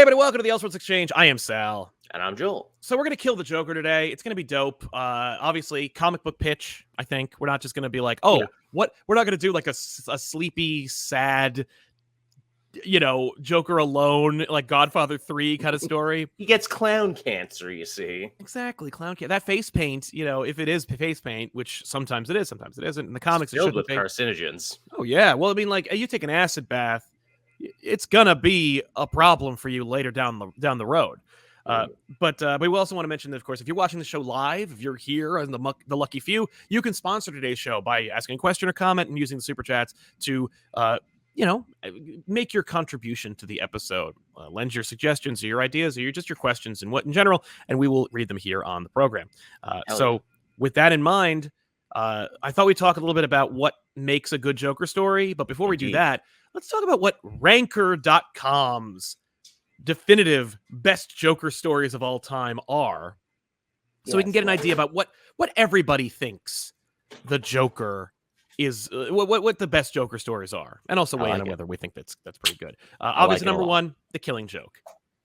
everybody, welcome to the Elseworlds Exchange. I am Sal. And I'm Joel. So we're going to kill the Joker today. It's going to be dope. Obviously, comic book pitch, I think. We're not just going to be like, what? We're not going to do like a sleepy, sad, Joker alone, like Godfather 3 kind of story. He gets clown cancer, you see. Exactly, clown cancer. That face paint, if it is face paint, which sometimes it is, sometimes it isn't. In the comics, it's filled with carcinogens. Oh, yeah. Well, I mean, like, you take an acid bath, it's gonna be a problem for you later down the road. But we also want to mention that, of course, if you're watching the show live, if you're here as the lucky few, you can sponsor today's show by asking a question or comment and using the super chats to make your contribution to the episode. Lend your suggestions or your ideas or just your questions and what in general, and we will read them here on the program. With that in mind, I thought we'd talk a little bit about what makes a good Joker story. But before we do that, let's talk about what Ranker.com's definitive best Joker stories of all time are. So we can get an idea about what everybody thinks the Joker is, what the best Joker stories are. And also weigh in on whether we think that's pretty good. Obviously, number one, The Killing Joke.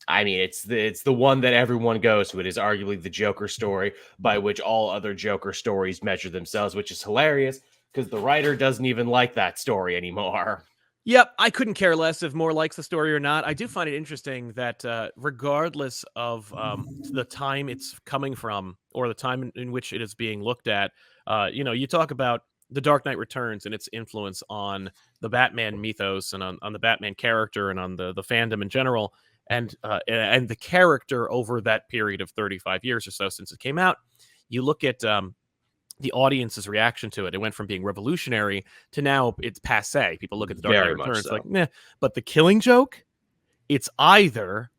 I mean, it's the one that everyone goes to. It is arguably the Joker story by which all other Joker stories measure themselves, which is hilarious because the writer doesn't even like that story anymore. Yep, I couldn't care less if Moore likes the story or not. I do find it interesting that regardless of the time it's coming from or the time in which it is being looked at, you talk about The Dark Knight Returns and its influence on the Batman mythos and on the Batman character and on the fandom in general, and the character over that period of 35 years or so since it came out. You look at the audience's reaction to it. It went from being revolutionary to now it's passé. People look at The Dark Knight Returns like, meh. But The Killing Joke, it's either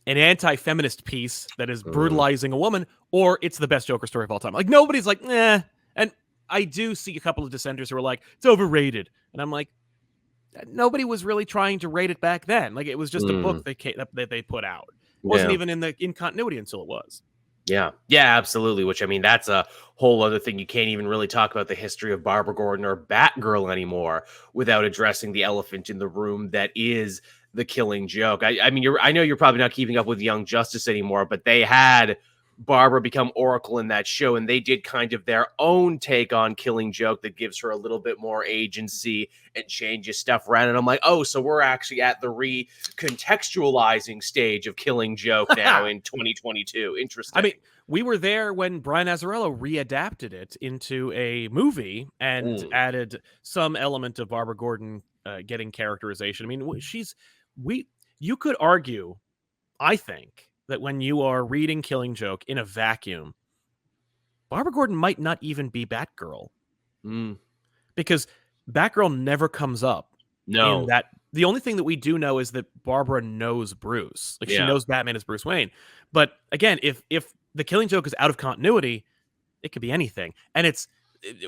an anti-feminist piece that is brutalizing a woman, or it's the best Joker story of all time. Like, nobody's like, eh. And I do see a couple of dissenters who are like, it's overrated. And I'm like, nobody was really trying to rate it back then. Like, it was just a book that they put out. It wasn't even in continuity until it was. Yeah, absolutely. Which, I mean, that's a whole other thing. You can't even really talk about the history of Barbara Gordon or Batgirl anymore without addressing the elephant in the room that is The Killing Joke. I mean, I know you're probably not keeping up with Young Justice anymore, but they had Barbara become Oracle in that show, and they did kind of their own take on Killing Joke that gives her a little bit more agency and changes stuff around. And I'm like, oh, so we're actually at the recontextualizing stage of Killing Joke now in 2022. Interesting. I mean, we were there when Brian Azzarello readapted it into a movie and added some element of Barbara Gordon getting characterization. I mean, you could argue, I think, that when you are reading Killing Joke in a vacuum, Barbara Gordon might not even be Batgirl. Because Batgirl never comes up. No. The only thing that we do know is that Barbara knows Bruce. Like, she knows Batman is Bruce Wayne. But again, if The Killing Joke is out of continuity, it could be anything. And it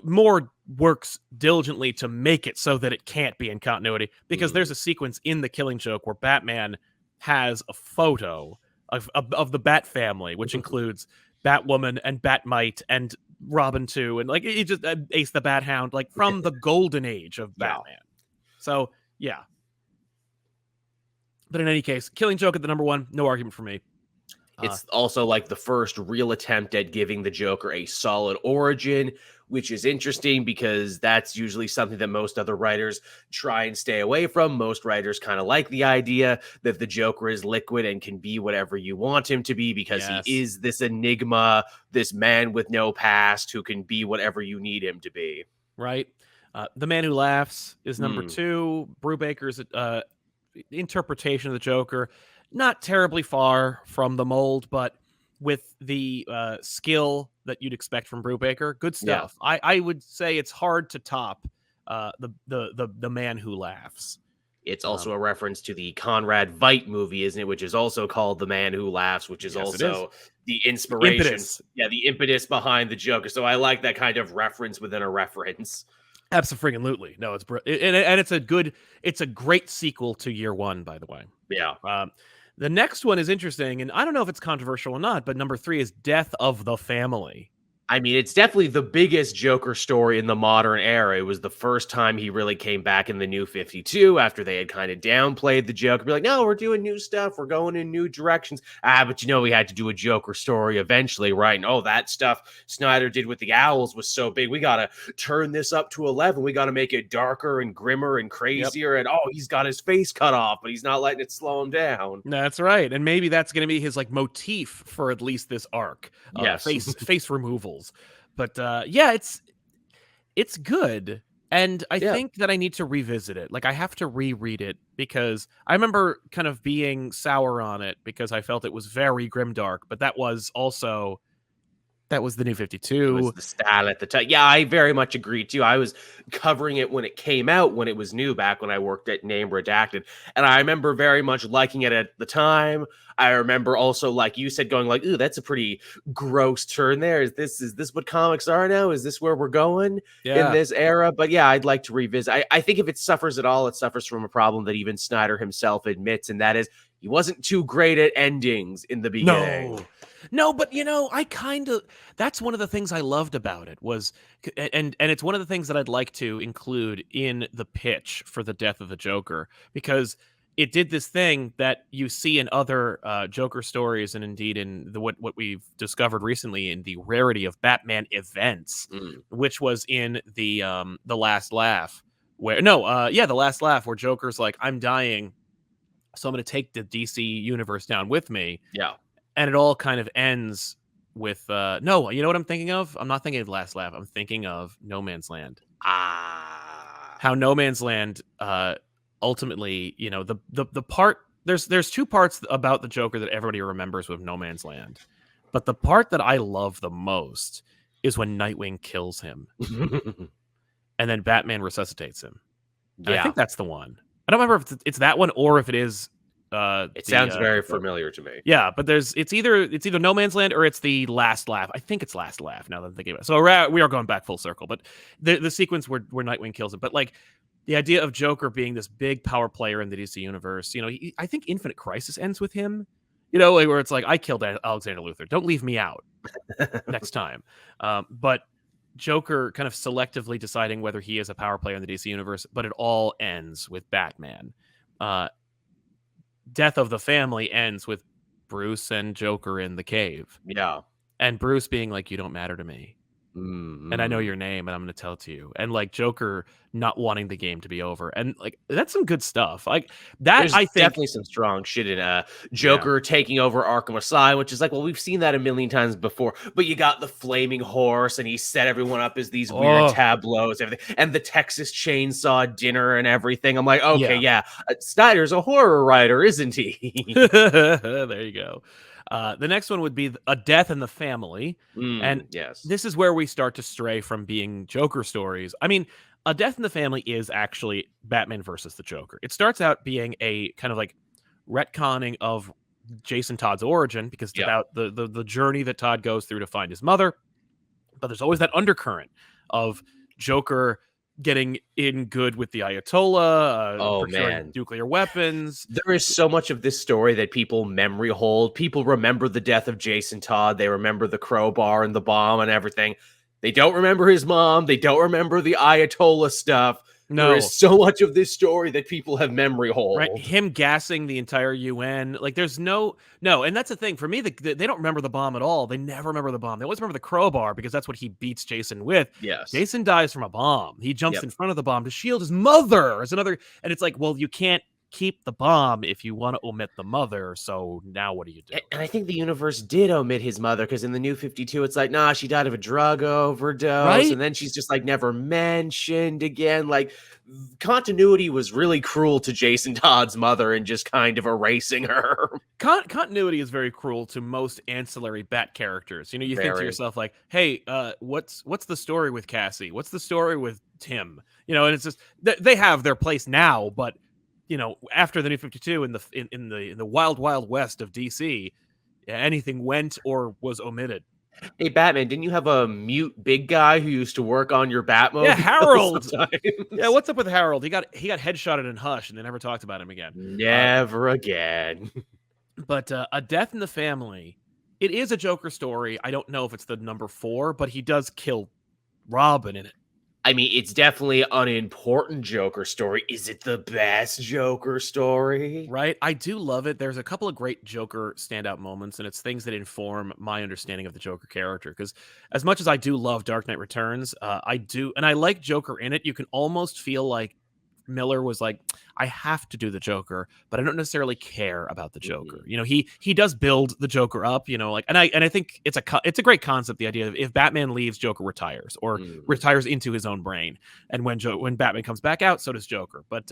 more works diligently to make it so that it can't be in continuity, because there's a sequence in The Killing Joke where Batman has a photo of the Bat family, which includes Batwoman and Batmite and Robin too, and like it just Ace the Bat Hound, like from the golden age of Batman. So yeah. But in any case, Killing Joke at the number one, no argument for me. It's also like the first real attempt at giving the Joker a solid origin, which is interesting because that's usually something that most other writers try and stay away from. Most writers kind of like the idea that the Joker is liquid and can be whatever you want him to be because he is this enigma, this man with no past who can be whatever you need him to be. Right. The Man Who Laughs is number two. Brubaker's interpretation of the Joker, not terribly far from the mold, but with the skill that you'd expect from Brubaker, good stuff. I would say it's hard to top the Man Who Laughs. It's also a reference to the Conrad Veidt movie, isn't it? Which is also called The Man Who Laughs, which is also the inspiration. The impetus behind the Joker. So I like that kind of reference within a reference. Absolutely. No, it's and it's a great sequel to Year One, by the way. Yeah. The next one is interesting, and I don't know if it's controversial or not, but number three is Death of the Family. I mean, it's definitely the biggest Joker story in the modern era. It was the first time he really came back in the New 52 after they had kind of downplayed the Joker. Be like, no, we're doing new stuff. We're going in new directions. But we had to do a Joker story eventually, right? And that stuff Snyder did with the Owls was so big. We got to turn this up to 11. We got to make it darker and grimmer and Yep. crazier. And he's got his face cut off, but he's not letting it slow him down. That's right. And maybe that's going to be his like motif for at least this arc. Yes. Face removals. But yeah, it's good. And I Yeah. think that I need to revisit it. Like I have to reread it because I remember kind of being sour on it because I felt it was very grimdark, but that was the New It was 52. the style at the time. Yeah, I very much agree too. I was covering it when it came out, when it was new, back when I worked at Name Redacted, and I remember very much liking it at the time. I remember also, like you said, going like, "Ooh, that's a pretty gross turn there. Is this what comics are now? Is this where we're going in Yeah. this era?" But yeah, I'd like to revisit. I think if it suffers at all, it suffers from a problem that even Snyder himself admits, and that is he wasn't too great at endings in the beginning. No. No, but I kind of that's one of the things I loved about it was and it's one of the things that I'd like to include in the pitch for the Death of the Joker because it did this thing that you see in other Joker stories and indeed in what we've discovered recently in the rarity of Batman events, Mm, which was in the Last Laugh where no, yeah, the Last Laugh where Joker's like I'm dying, so I'm going to take the DC universe down with me, yeah. and it all kind of ends with no, you know what I'm thinking of? I'm not thinking of Last Laugh. I'm thinking of No Man's Land. Ah. How No Man's Land ultimately, the part there's two parts about the Joker that everybody remembers with No Man's Land. But the part that I love the most is when Nightwing kills him and then Batman resuscitates him. And I Yeah. think that's the one. I don't remember if it's that one or if it is It the sounds very familiar to me. yeah, but it's either No Man's Land or it's the Last Laugh. I think it's Last Laugh now that I'm thinking about it. So we are going back full circle, but the sequence where Nightwing kills him, but like the idea of Joker being this big power player in the DC universe, I think Infinite Crisis ends with him, like, where it's like I killed Alexander Luthor, don't leave me out next time. But Joker kind of selectively deciding whether he is a power player in the DC universe, but it all ends with Batman. Uh, Death of the Family ends with Bruce and Joker in the cave. Yeah. And Bruce being like, "You don't matter to me. And I know Mm-mm. your name and I'm going to tell it to you." And like Joker not wanting the game to be over. And like that's some good stuff. Like that There's I think definitely some strong shit in yeah. Joker taking over Arkham Asylum, which is like, well, we've seen that a million times before. But you got the flaming horse, and he set everyone up as these weird Oh, tableaus, everything, and the Texas Chainsaw Dinner and everything. I'm like, okay, yeah. yeah, Snyder's a horror writer, isn't he? There you go. The next one would be A Death in the Family. And Yes. this is where we start to stray from being Joker stories. I mean, A Death in the Family is actually Batman versus the Joker. It starts out being a kind of like retconning of Jason Todd's origin because it's Yeah. about the journey that Todd goes through to find his mother. But there's always that undercurrent of Joker getting in good with the Ayatollah, Oh procuring man. nuclear weapons. There is so much of this story that people memory hold. People remember the death of Jason Todd. They remember the crowbar and the bomb and everything. They don't remember his mom. They don't remember the Ayatollah stuff. There No, is so much of this story that people have memory right? hold. Him gassing the entire UN. Like, there's no, and that's the thing for me. They don't remember the bomb at all. They never remember the bomb. They always remember the crowbar because that's what he beats Jason with. Yes. Jason dies from a bomb. He jumps Yep. in front of the bomb to shield his mother. As another, and it's like, well, you can't keep the bomb if you want to omit the mother. So now what do you do? And I think the universe did omit his mother because in the New 52, it's like, nah, she died of a drug overdose. Right? And then she's just like never mentioned again. Like, continuity was really cruel to Jason Todd's mother and just kind of erasing her. Continuity is very cruel to most ancillary Bat characters. You think to Very. yourself like, "Hey, what's the story with Cassie? What's the story with Tim?" And it's just they have their place now, but after the New 52 in the wild wild west of DC, anything went or was omitted. Hey, Batman, didn't you have a mute big guy who used to work on your Yeah, Batmobile Harold. Yeah, sometimes? what's up with Harold? He got headshotted in Hush, and they never talked about him again. Uh, Never again. but A Death in the Family It is a Joker story. I don't know if it's the number 4, but he does kill Robin in it. I mean, it's definitely an important Joker story. Is it the best Joker story? Right? I do love it. There's a couple of great Joker standout moments, and it's things that inform my understanding of the Joker character. Because as much as I do love Dark Knight Returns, I do, and I like Joker in it. You can almost feel like Miller was like, I have to do the Joker, but I don't necessarily care about the Joker. Mhm. You know, he does build the Joker up. You know, like, and I think it's a great concept. The idea of if Batman leaves, Joker retires or Mhm. retires into his own brain, and when Batman comes back out, so does Joker. But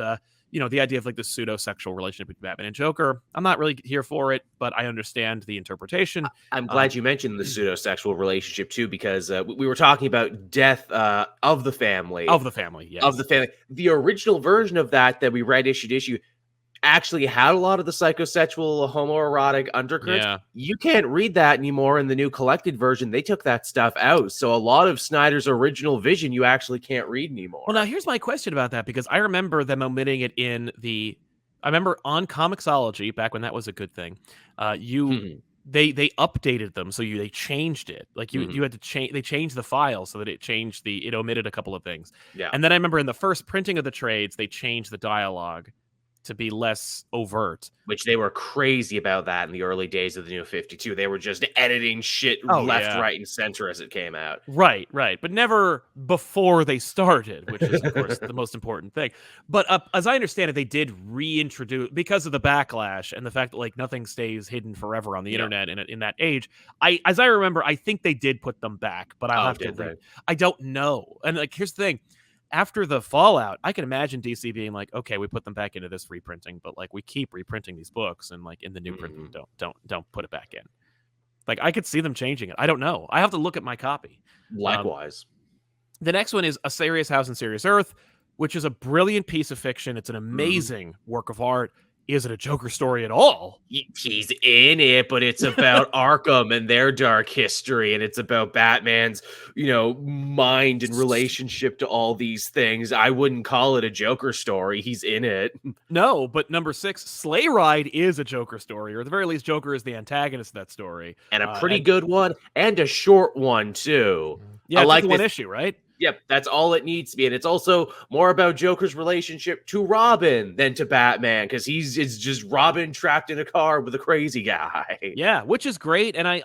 you know, the idea of like the pseudo sexual relationship between Batman and Joker, I'm not really here for it, but I understand the interpretation. I'm Um, glad you mentioned the pseudo-sexual relationship too, because we were talking about death of the family. of the family, Of the yes, family. The original version of that we read issue to issue actually had a lot of the psychosexual homoerotic undercurrents. yeah. You can't read that anymore in the new collected version. They took that stuff out. So a lot of Snyder's original vision you actually can't read Well, now anymore. here's my question about that because I remember them omitting it in the. I remember on Comixology back when that was a good thing. You Mhm. they updated them so they changed it. Like you Mhm. had to change. They changed the file so that it omitted a couple of things. Yeah. And then I remember in the first printing of the trades they changed the dialogue to be less overt. Which they were crazy about that in the early days of the New 52. They were just editing shit Oh left, yeah. right, and center as it came out. Right, right, but never before they started, which is, of course, the most important thing. But, as I understand it, they did reintroduce because of the backlash and the fact that, like, nothing stays hidden forever on the Yeah. internet in that age. As I remember, I think they did put them back, but I'll Oh, have to did read. they? I don't know, and, like, here's the thing, after the fallout, I can imagine DC being like, "Okay, we put them back into this reprinting, but, like, we keep reprinting these books, and, like, in the new printing, Mhm. don't put it back in." Like, I could see them changing it. I don't know. I have to look at my copy. Um, Likewise. the next one is A Serious House on Serious Earth, which is a brilliant piece of fiction. It's an Mhm. amazing work of art. Is it a Joker story at all? He's in it, but it's about Arkham and their dark history, and it's about Batman's, mind and relationship to all these things. I wouldn't call it a Joker story. He's in it. No, but number 6, Sleigh Ride is a Joker story, or at the very least, Joker is the antagonist of that story. And a pretty And good one, and a short one too. I yeah, it's just like one this. issue, right? Yep, that's all it needs to be, and it's also more about Joker's relationship to Robin than to Batman, because it's just Robin trapped in a car with a crazy guy. Yeah, which is great. And I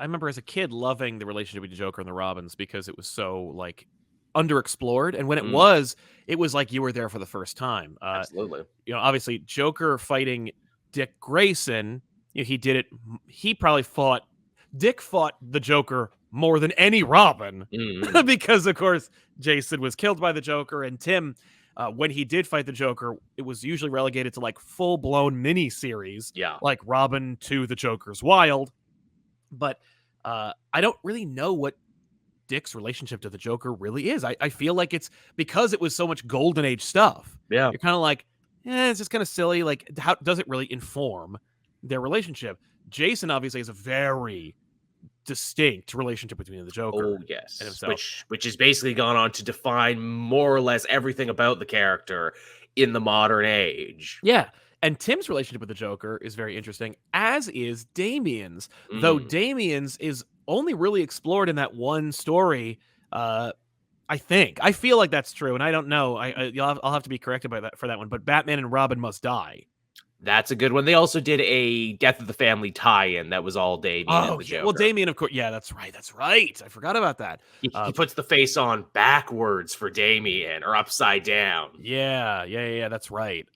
remember as a kid loving the relationship between the Joker and the Robins because it was so like underexplored. And when Mm, it was like you were there for the first time. absolutely. You know, obviously Joker fighting Dick Grayson, you know, he did it. He probably fought Dick fought the Joker more than any Robin Mhm. because, of course, Jason was killed by the Joker, and Tim, when he did fight the Joker, it was usually relegated to like full blown mini series, Yeah. like Robin to the Joker's Wild. But I don't really know what Dick's relationship to the Joker really is. I feel like it's because it was so much golden age stuff. Yeah. You're kind of like, it's just kind of silly. Like, how does it really inform their relationship? Jason obviously has a very distinct relationship between the Oh, Joker and yes. himself. Which has basically gone on to define more or less everything about the character in the modern age. Yeah. And Tim's relationship with the Joker is very interesting, as is Damien's. Though Mm. Damien's is only really explored in that one story. I think I feel like that's true, and I don't know. I'll have to be corrected by that for that one. But Batman and Robin must die. That's a good one. They also did a Death of the Family tie-in that was all Damien and Oh the yeah, well Joker. Damien, of course. Yeah, that's right. That's right. I forgot about that. He Uh, puts the face on backwards for Damien or upside down. yeah. That's right.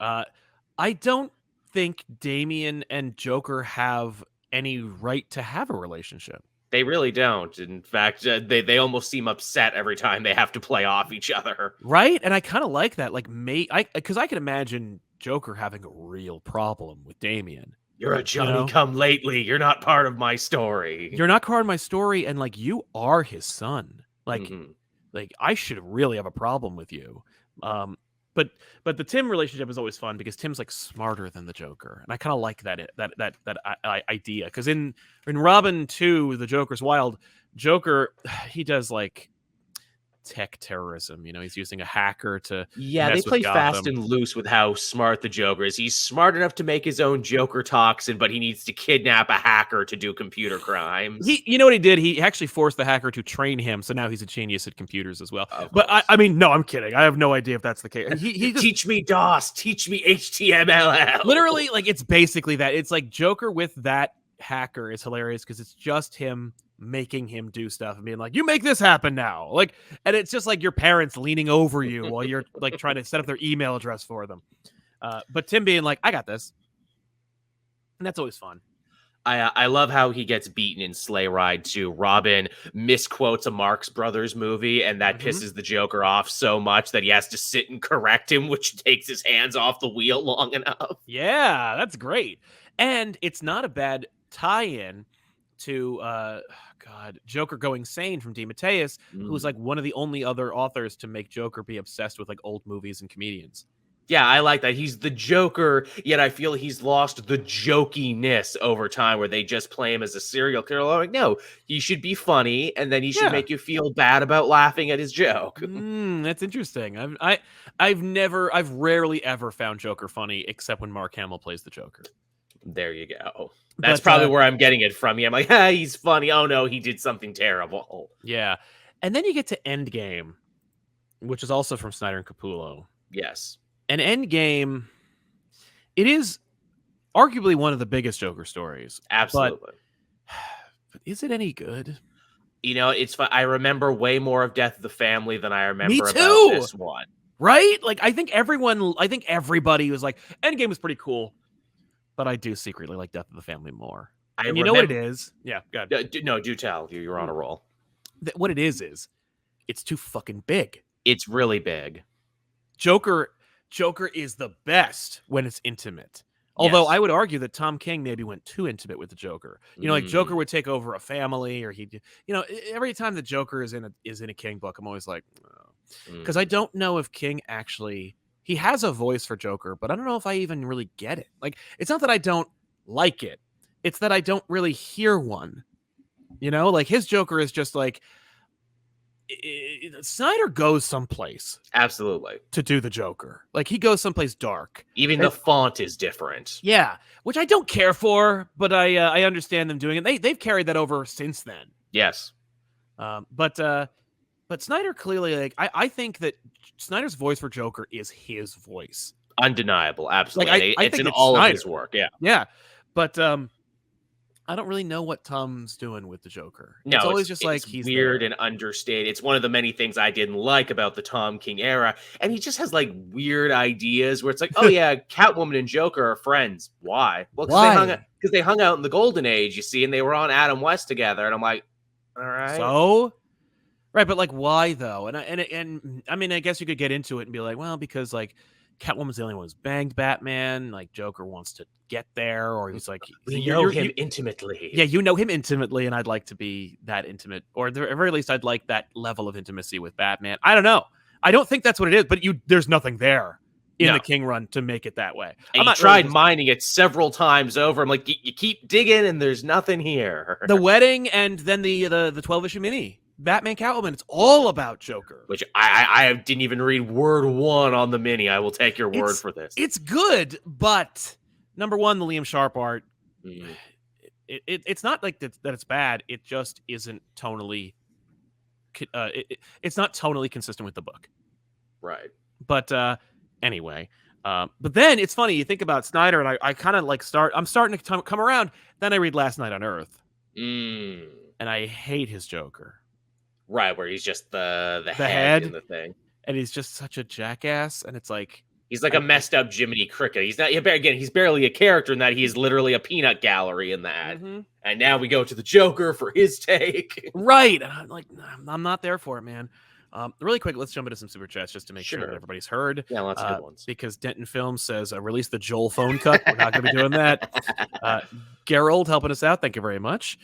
I don't think Damien and Joker have any right to have a relationship. They really don't. In fact, they almost seem upset every time they have to play off each other. Right? And I kinda like that, like, because I can imagine Joker having a real problem with Damien, You're a you Johnny know? come lately. You're not part of my story. You're not part of my story, and, like, you are his son. Mhm. I should really have a problem with you. Um, but the Tim relationship is always fun because Tim's, like, smarter than the Joker, and I kinda like that idea. Because in Robin 2, The Joker's Wild, Joker, he does, like tech terrorism. He's using a hacker to Yeah, they mess with play fast Gotham. and loose with how smart the Joker is. He's smart enough to make his own Joker toxin, but he needs to kidnap a hacker to do computer crimes. You know what he did? He actually forced the hacker to train him, so now he's a genius at computers as well. Of But course. I mean, no, I'm kidding. I have no idea if that's the case. He just Teach me DOS, teach me HTML. literally, like, it's basically that. It's like Joker with that hacker is hilarious because it's just him making him do stuff and being like, "You make this happen now," like, and it's just like your parents leaning over you while you're like trying to set up their email address for them. But Tim being like, "I got this," and that's always fun. I love how he gets beaten in Sleigh Ride too. Robin misquotes a Marx Brothers movie, and that Mhm. pisses the Joker off so much that he has to sit and correct him, which takes his hands off the wheel long enough. Yeah, that's great. And it's not a bad tie-in to God, Joker Going Sane from DeMatteis, who's like Mm. one of the only other authors to make Joker be obsessed with like old movies and comedians. Yeah, I like that. He's the Joker, yet I feel he's lost the jokiness over time where they just play him as a serial killer. I'm like, no, he should be funny, and then he should Yeah. make you feel bad about laughing at his joke. That's interesting. I've rarely ever found Joker funny except when Mark Hamill plays the Joker. There you go. That's But probably where I'm getting it from. Yeah, I'm like, he's funny. Oh no, he did something terrible. yeah. And then you get to Endgame, which is also from Snyder and Capullo. Yes. And Endgame, it is arguably one of the biggest Joker stories. Absolutely. But is it any good? It's fun. I remember way more of Death of the Family than I remember about too! this one. Right? Like, I think everybody was like, Endgame was pretty cool, but I do secretly like Death of the Family more. And you know what it is? Yeah, go ahead. No, do tell. You're on a roll. What it is it's too fucking big. It's really big. Joker is the best when it's intimate. Although Yes. I would argue that Tom King maybe went too intimate with the Joker. Like Joker would take over a family, or every time the Joker is in a King book, I'm always like, because I don't know if King actually he has a voice for Joker, but I don't know if I even really get it. Like, it's not that I don't like it; it's that I don't really hear one. Like his Joker is just like Snyder goes someplace Absolutely. to do the Joker. Like, he goes someplace dark. Even the font is different. Yeah, which I don't care for, but I understand them doing it. They've carried that over since then. Yes. But Snyder clearly, like, I think that Snyder's voice for Joker is his voice. Undeniable. Absolutely. Like, I it's think in it's all Snyder. of his work. Yeah. Yeah, but I don't really know what Tom's doing with the Joker. No, it's always just like it's he's weird there. and understated. It's one of the many things I didn't like about the Tom King era. And he just has like weird ideas where it's like, oh yeah, Catwoman and Joker are friends. Why? Well, because they hung out in the Golden Age, you see, and they were on Adam West together. And I'm like, all right. So, right, but like, why though? And I mean, I guess you could get into it and be like, well, because like Catwoman's the only one who's banged Batman. Like, Joker wants to get there, or he's like, we know him intimately. Yeah, you know him intimately, and I'd like to be that intimate, or at the very least, I'd like that level of intimacy with Batman. I don't know. I don't think that's what it is, but there's nothing there in the King run to make it that way. And I tried mining it several times over. I'm like, you keep digging, and there's nothing here. The wedding, and then the 12-issue mini. Batman Catwoman, it's all about Joker. Which I didn't even read word one on the mini. I will take your word for this. It's good, but number one, the Liam Sharp art, it's not like that it's bad. It just isn't tonally. It's not tonally consistent with the book. Right. But anyway, but then it's funny. You think about Snyder, and I kind of like I'm starting to come around. Then I read Last Night on Earth, and I hate his Joker. Right, where he's just the head in the thing. And he's just such a jackass, and it's like he's like a messed up Jiminy Cricket. He's not again. He's barely a character in that. He is literally a peanut gallery in that. Mm-hmm. And now we go to the Joker for his take. Right, and I'm like, I'm not there for it, man. Really quick, let's jump into some super chats just to make sure that everybody's heard. Yeah, lots of good ones. Because Denton Films says release the Joel phone cut. We're not going to be doing that. Gerald helping us out. Thank you very much.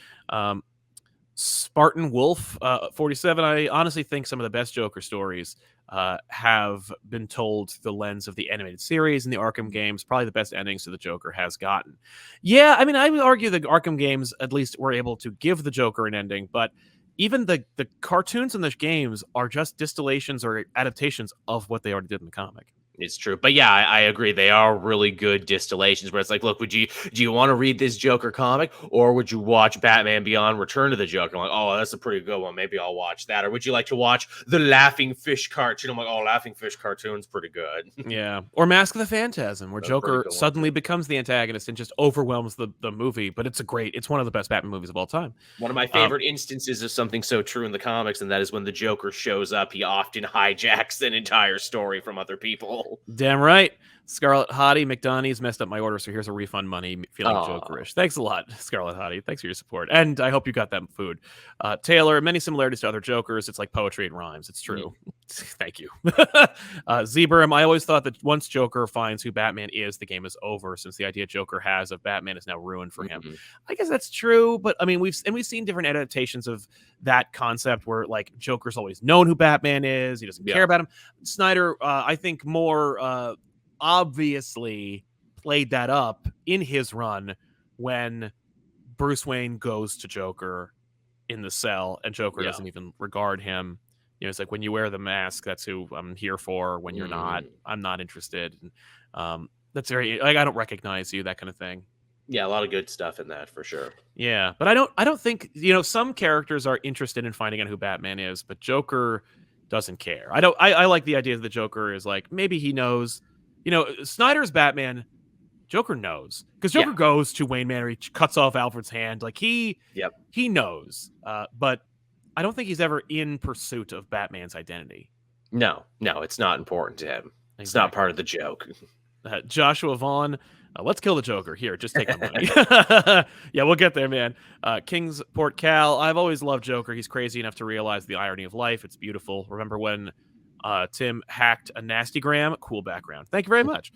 Spartan Wolf 47. I honestly think some of the best Joker stories have been told through the lens of the animated series and the Arkham games. Probably the best endings to the Joker has gotten. Yeah, I mean, I would argue the Arkham games at least were able to give the Joker an ending, but even the cartoons and the games are just distillations or adaptations of what they already did in the comic. It's true. But yeah, I agree. They are really good distillations where it's like, look, do you want to read this Joker comic, or would you watch Batman Beyond Return to the Joker? I'm like, oh, that's a pretty good one. Maybe I'll watch that. Or would you like to watch the Laughing Fish cartoon? I'm like, oh, Laughing Fish cartoon's pretty good. Yeah. Or Mask of the Phantasm, where That's a pretty Joker good one suddenly too. becomes the antagonist and just overwhelms the movie. But it's one of the best Batman movies of all time. One of my favorite instances of something so true in the comics, and that is when the Joker shows up, he often hijacks an entire story from other people. Damn right. Scarlet Hottie McDonnie's messed up my order, so here's a refund money, feeling Oh, Jokerish. Thanks a lot, Scarlet Hottie. Thanks for your support. And I hope you got that food. Taylor, many similarities to other Jokers. It's like poetry and rhymes. It's true. Thank you. Zebram, I always thought that once Joker finds who Batman is, the game is over, since the idea Joker has of Batman is now ruined for him. I guess that's true, but I mean, we've seen different adaptations of that concept where like Joker's always known who Batman is. He doesn't care about him. Snyder, I think, more obviously played that up in his run when Bruce Wayne goes to Joker in the cell and Joker doesn't even regard him. You know, it's like, when you wear the mask, that's who I'm here for. When you're not, I'm not interested. And, that's very, like, I don't recognize you, that kind of thing. Yeah, a lot of good stuff in that for sure. Yeah, but I don't think, some characters are interested in finding out who Batman is, but Joker doesn't care. I like the idea that the Joker is like, maybe he knows. Snyder's Batman, Joker knows, because Joker goes to Wayne Manor, he cuts off Alfred's hand, like he knows, but I don't think he's ever in pursuit of Batman's identity. No, it's not important to him. It's not part of the joke. Joshua Vaughn, let's kill the Joker. Here, just take my money. Yeah, we'll get there, man. Kingsport Cal, I've always loved Joker. He's crazy enough to realize the irony of life. It's beautiful. Remember when Tim hacked a Nastygram? Cool background. Thank you very much.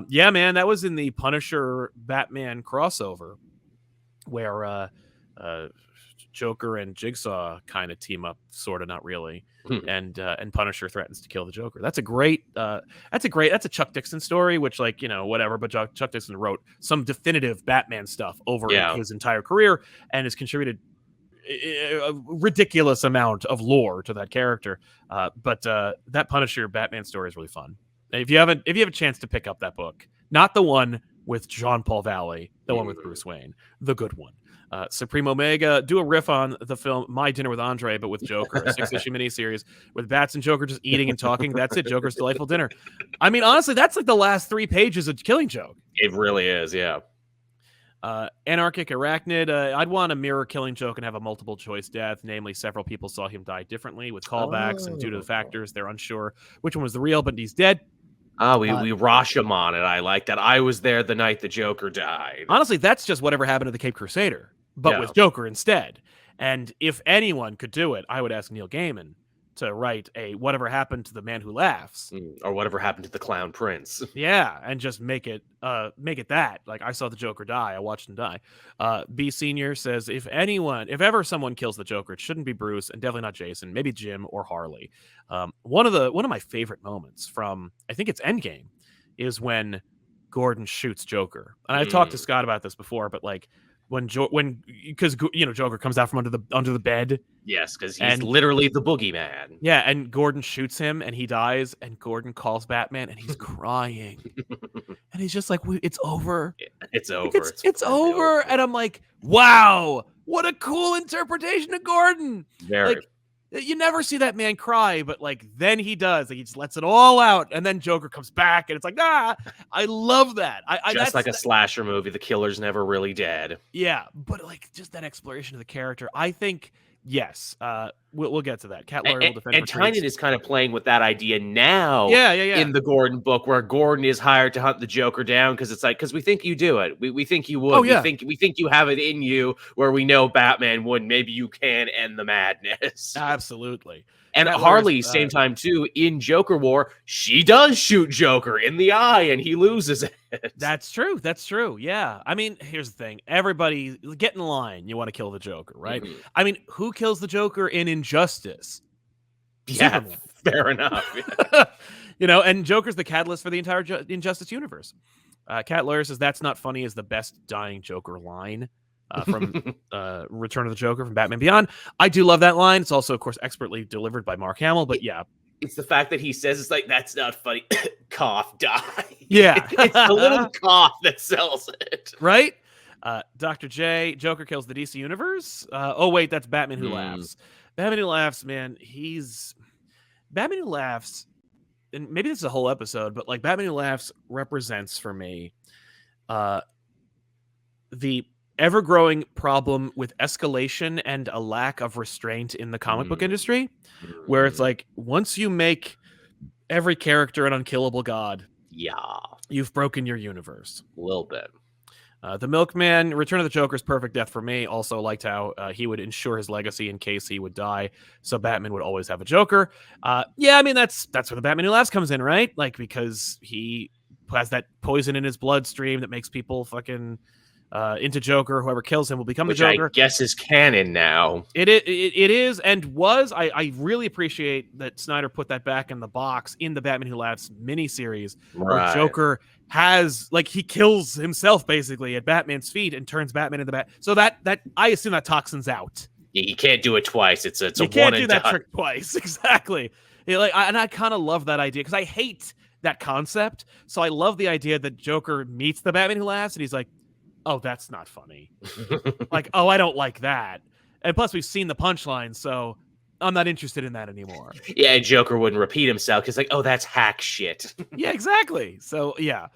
Yeah, man, that was in the Punisher Batman crossover where Joker and Jigsaw kind of team up, sort of, not really. And Punisher threatens to kill the Joker. That's a Chuck Dixon story, which, like, whatever, but Chuck Dixon wrote some definitive Batman stuff over his entire career and has contributed a ridiculous amount of lore to that character. But that Punisher Batman story is really fun. If you have a chance to pick up that book, not the one with Jean Paul Valley, the one with Bruce Wayne, the good one. Supreme Omega, do a riff on the film My Dinner with Andre, but with Joker, a 6-issue miniseries with Bats and Joker just eating and talking. That's it. Joker's Delightful Dinner. I mean, honestly, that's like the last 3 pages of Killing Joke. It really is, yeah. Anarchic Arachnid, I'd want to mirror Killing Joke and have a multiple choice death. Namely, several people saw him die differently with callbacks, and due to the factors, they're unsure which one was the real, but he's dead. We Rashomon it. I like that. I was there the night the Joker died. Honestly, that's just whatever happened to the Cape Crusader, but with Joker instead. And if anyone could do it, I would ask Neil Gaiman to write a Whatever Happened to the Man Who Laughs, or Whatever Happened to the Clown Prince. Yeah, and just make it that. Like, I saw the Joker die, I watched him die. B Senior says, if ever someone kills the Joker, it shouldn't be Bruce, and definitely not Jason, maybe Jim or Harley. One of my favorite moments from, I think it's Endgame, is when Gordon shoots Joker. And I've talked to Scott about this before, but like, because Joker comes out from under the bed. Yes, because he's literally the boogeyman. Yeah, and Gordon shoots him and he dies, and Gordon calls Batman and he's crying. And he's just like, it's over. It's over. It's over. And I'm like, wow, what a cool interpretation of Gordon. Very. Like, you never see that man cry, but like then he does. Like, he just lets it all out, and then Joker comes back, and it's like, I love that. Just like a slasher movie, the killer's never really dead. Yeah, but like just that exploration of the character, I think. Yes, we'll get to that. Cat Lawyer will defend. And Tynion is kind of playing with that idea now. Yeah. In the Gordon book, where Gordon is hired to hunt the Joker down, because it's like, because we think you do it. We think you would. Oh, yeah. We think you have it in you, where we know Batman would. Maybe you can end the madness. Absolutely. And Harley, same time too, in Joker War, she does shoot Joker in the eye, and he loses it. That's true. Yeah. I mean, here's the thing. Everybody, get in line. You want to kill the Joker, right? I mean, who kills the Joker in Injustice? Yeah, Superman. Fair enough. And Joker's the catalyst for the entire Injustice universe. Cat Lawyer says, that's not funny is the best dying Joker line. from Return of the Joker from Batman Beyond. I do love that line. It's also, of course, expertly delivered by Mark Hamill. But yeah, it's the fact that he says it's like, that's not funny. Cough, die. yeah, It's the little cough that sells it. Right? Dr. J, Joker kills the DC Universe. Oh, wait, that's Batman Who Laughs. Batman Who Laughs, man, Batman Who Laughs, and maybe this is a whole episode, but like Batman Who Laughs represents for me the ever-growing problem with escalation and a lack of restraint in the comic book industry, where it's like, once you make every character an unkillable god, you've broken your universe. A little bit. The Milkman, Return of the Joker's perfect death for me. Also liked how he would ensure his legacy in case he would die, so Batman would always have a Joker. Yeah, I mean, that's where the Batman Who Laughs comes in, right? Like, because he has that poison in his bloodstream that makes people fucking into Joker. Whoever kills him will become the Joker. I guess is canon now. It is and was. I really appreciate that Snyder put that back in the box in the Batman Who Laughs miniseries, where Joker has, like, he kills himself basically at Batman's feet and turns Batman into Bat. So that I assume that toxin's out. Yeah, you can't do it twice. It's you a can't one do and that done. trick twice. Exactly. I kind of love that idea because I hate that concept. So I love the idea that Joker meets the Batman Who Laughs and he's like, oh, that's not funny. Like, oh, I don't like that. And plus, we've seen the punchline, so I'm not interested in that anymore. Yeah, Joker wouldn't repeat himself because, like, oh, that's hack shit. Yeah, exactly. So, yeah.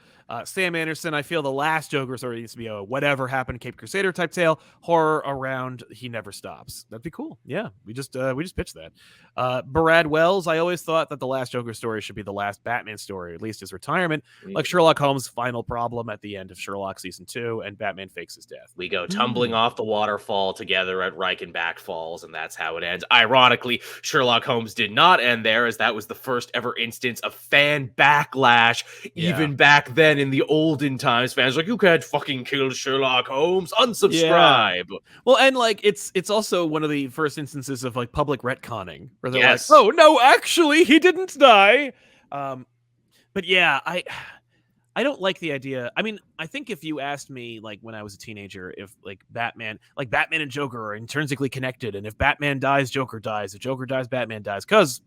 Sam Anderson, I feel the last Joker story needs to be a whatever happened Cape Crusader type tale, horror around He Never Stops. That'd be cool. Yeah, we just pitched that. Barad Wells, I always thought that the last Joker story should be the last Batman story, at least his retirement, like Sherlock Holmes' final problem at the end of Sherlock season 2, and Batman fakes his death. We go tumbling off the waterfall together at Reichenbach Falls, and that's how it ends. Ironically, Sherlock Holmes did not end there, as that was the first ever instance of fan backlash. Even back then in the olden times, fans were like, you can't fucking kill Sherlock Holmes, unsubscribe. Yeah. Well, and like it's also one of the first instances of like public retconning, where they're like, oh no, actually he didn't die. But yeah, I don't like the idea. I mean, I think if you asked me, like, when I was a teenager, if like Batman and Joker are intrinsically connected, and if Batman dies, Joker dies, if Joker dies, Batman dies, because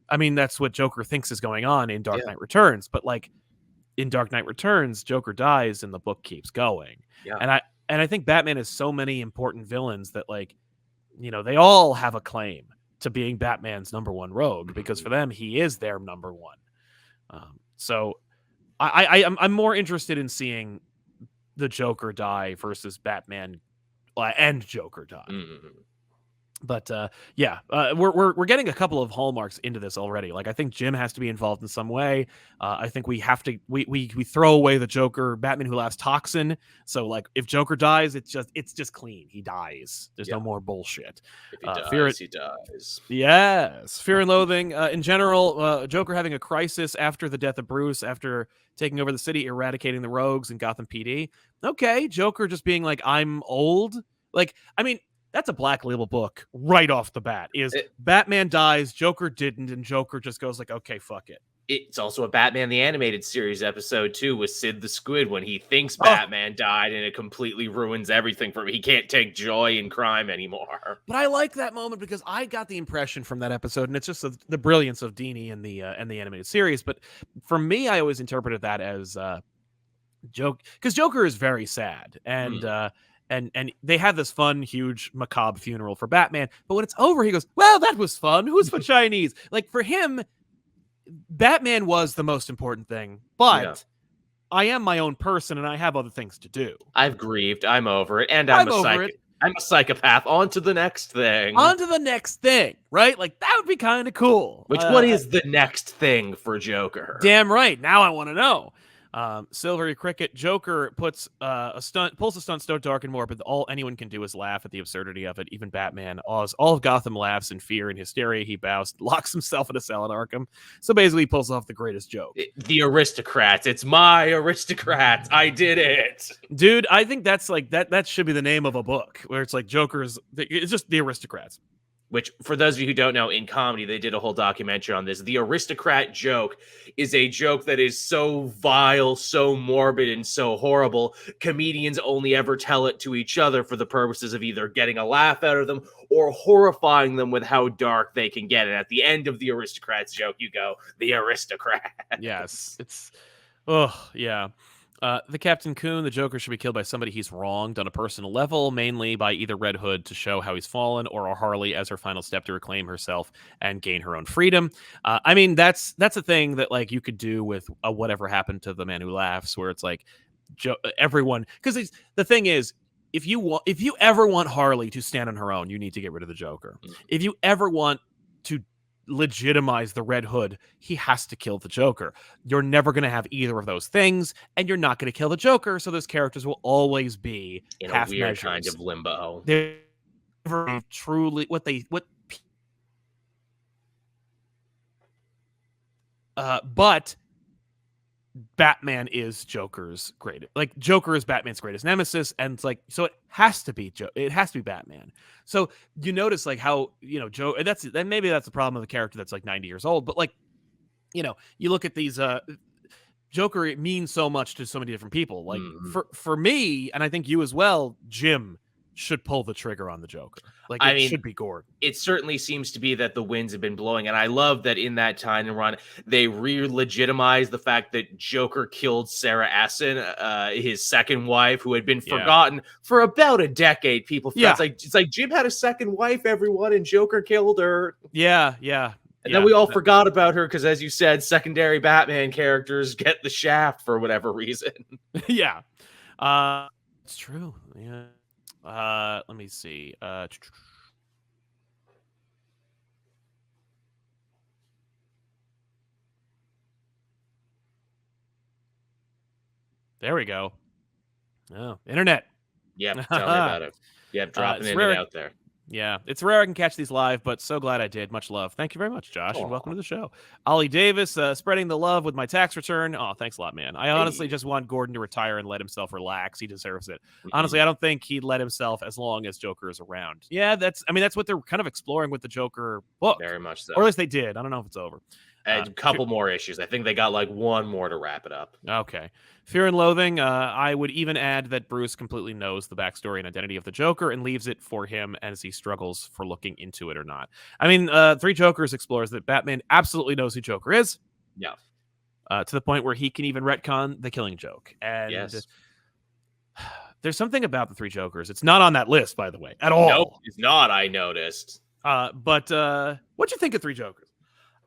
I mean that's what Joker thinks is going on in Dark Knight Returns. But like in Dark Knight Returns, Joker dies and the book keeps going. Yeah. And I think Batman has so many important villains that, like, you know, they all have a claim to being Batman's number one rogue, because for them he is their number one. So I'm more interested in seeing the Joker die versus Batman and Joker die. But we're getting a couple of hallmarks into this already. Like, I think Jim has to be involved in some way. I think we have to we throw away the Joker Batman Who Laughs toxin. So like, if Joker dies, it's just clean. He dies. There's no more bullshit. If he dies, he dies. Yes, Fear and Loathing. In general, Joker having a crisis after the death of Bruce, after taking over the city, eradicating the rogues in Gotham PD. Okay, Joker just being like, I'm old. Like, I mean, that's a Black Label book right off the bat. Batman dies, Joker didn't, and Joker just goes like, okay, fuck it. It's also a Batman the Animated Series episode too, with Sid the Squid, when he thinks Batman died, and it completely ruins everything for him. He can't take joy in crime anymore. But I like that moment because I got the impression from that episode, and it's just the brilliance of Dini and the animated series. But for me, I always interpreted that as because Joker is very sad, and and they have this fun, huge, macabre funeral for Batman. But when it's over, he goes, well, that was fun. Who's for Chinese? Like, for him, Batman was the most important thing. But I am my own person, and I have other things to do. I've grieved. I'm over it. And I'm a psychopath. On to the next thing. On to the next thing, right? Like, that would be kind of cool. Which one is the next thing for Joker? Damn right. Now I want to know. Silvery Cricket, Joker pulls a stunt so dark and morbid that all anyone can do is laugh at the absurdity of it. Even Batman. All of Gotham laughs in fear and hysteria. He bows, locks himself in a cell at Arkham. So basically, he pulls off the greatest joke. The aristocrats. It's my aristocrats. I did it. Dude, I think that's like that should be the name of a book, where it's like Joker's. It's just the aristocrats. Which, for those of you who don't know, in comedy, they did a whole documentary on this. The aristocrat joke is a joke that is so vile, so morbid, and so horrible. Comedians only ever tell it to each other for the purposes of either getting a laugh out of them or horrifying them with how dark they can get. And at the end of the aristocrat's joke, you go, the aristocrat. Yes, it's oh yeah. The Captain Coon, the Joker, should be killed by somebody he's wronged on a personal level, mainly by either Red Hood to show how he's fallen, or a Harley as her final step to reclaim herself and gain her own freedom. I mean, that's a thing that like you could do with Whatever Happened to the Man Who Laughs, where it's like everyone, because the thing is, if you ever want Harley to stand on her own, you need to get rid of the Joker. If you ever want to legitimize the Red Hood, he has to kill the Joker. You're never going to have either of those things, and you're not going to kill the Joker, so those characters will always be In a half weird measures. kind of limbo. They're never truly but Batman is Joker's greatest. Like Joker is Batman's greatest nemesis, and it's like so it has to be it has to be Batman. So you notice like how Joe. Maybe that's the problem of the character that's like 90 years old, but like you look at these Joker, it means so much to so many different people. Like for me, and I think you as well, Jim should pull the trigger on the Joker. Like it should be Gordon. It certainly seems to be that the winds have been blowing, and I love that in that time and run they re-legitimized the fact that Joker killed Sarah Essen, his second wife, who had been forgotten for about a decade. People feel it's like Jim had a second wife, everyone, and Joker killed her. Yeah. And then we all forgot about her because, as you said, secondary Batman characters get the shaft for whatever reason. Yeah. It's true. Yeah. Let me see. There we go. Oh, internet. Yep, tell me about it. Yep, dropping it out there. Yeah, it's rare I can catch these live, but so glad I did. Much love. Thank you very much, Josh, and welcome to the show. Ollie Davis, spreading the love with my tax return. Oh, thanks a lot, man. I honestly just want Gordon to retire and let himself relax. He deserves it. Honestly, I don't think he'd let himself as long as Joker is around. Yeah, that's what they're kind of exploring with the Joker book. Very much so. Or at least they did. I don't know if it's over. A couple more issues. I think they got like one more to wrap it up. Okay. Fear and Loathing. I would even add that Bruce completely knows the backstory and identity of the Joker and leaves it for him as he struggles for looking into it or not. I mean, Three Jokers explores that Batman absolutely knows who Joker is. Yeah. To the point where he can even retcon the Killing Joke. And there's something about the Three Jokers. It's not on that list, by the way, at all. Nope, it's not, I noticed. But what'd you think of Three Jokers?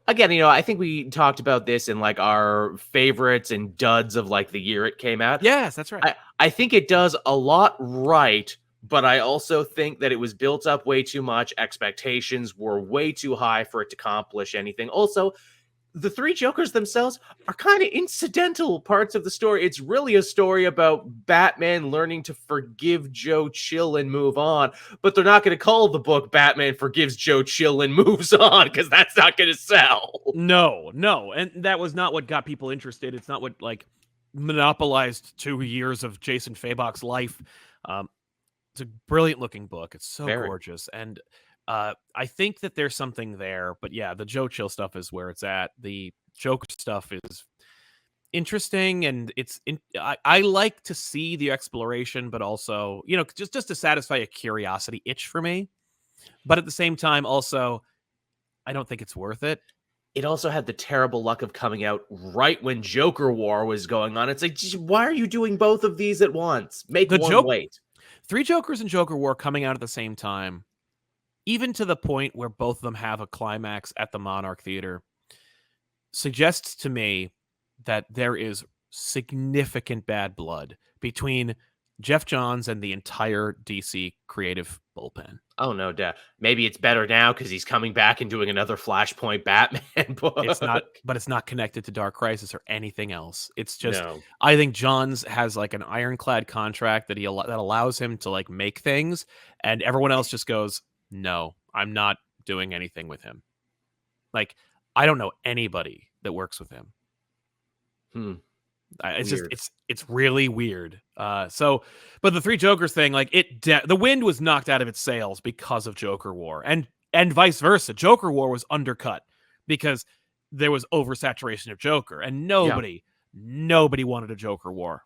Again, I think we talked about this in like our favorites and duds of like the year it came out. Yes, that's right. I think it does a lot right, but I also think that it was built up way too much. Expectations were way too high for it to accomplish anything. Also, the Three Jokers themselves are kind of incidental parts of the story. It's really a story about Batman learning to forgive Joe Chill and move on, but they're not going to call the book Batman Forgives Joe Chill and Moves On because that's not going to sell. No. And that was not what got people interested. It's not what like monopolized 2 years of Jason Fabok's life. It's a brilliant looking book. It's so gorgeous. And I think that there's something there, but yeah, the Joe Chill stuff is where it's at. The Joker stuff is interesting, and I like to see the exploration, but also, just to satisfy a curiosity itch for me. But at the same time, also, I don't think it's worth it. It also had the terrible luck of coming out right when Joker War was going on. It's like, why are you doing both of these at once? Make one wait. Three Jokers and Joker War coming out at the same time, even to the point where both of them have a climax at the Monarch Theater, suggests to me that there is significant bad blood between Jeff Johns and the entire DC creative bullpen. Oh, no doubt. Maybe it's better now because he's coming back and doing another Flashpoint Batman book. It's not connected to Dark Crisis or anything else. It's just, I think Johns has like an ironclad contract that that allows him to like make things, and everyone else just goes, no, I'm not doing anything with him. Like, I don't know anybody that works with him. It's really weird. But the Three Jokers thing, like the wind was knocked out of its sails because of Joker War, and and vice versa. Joker War was undercut because there was oversaturation of Joker, and nobody wanted a Joker War.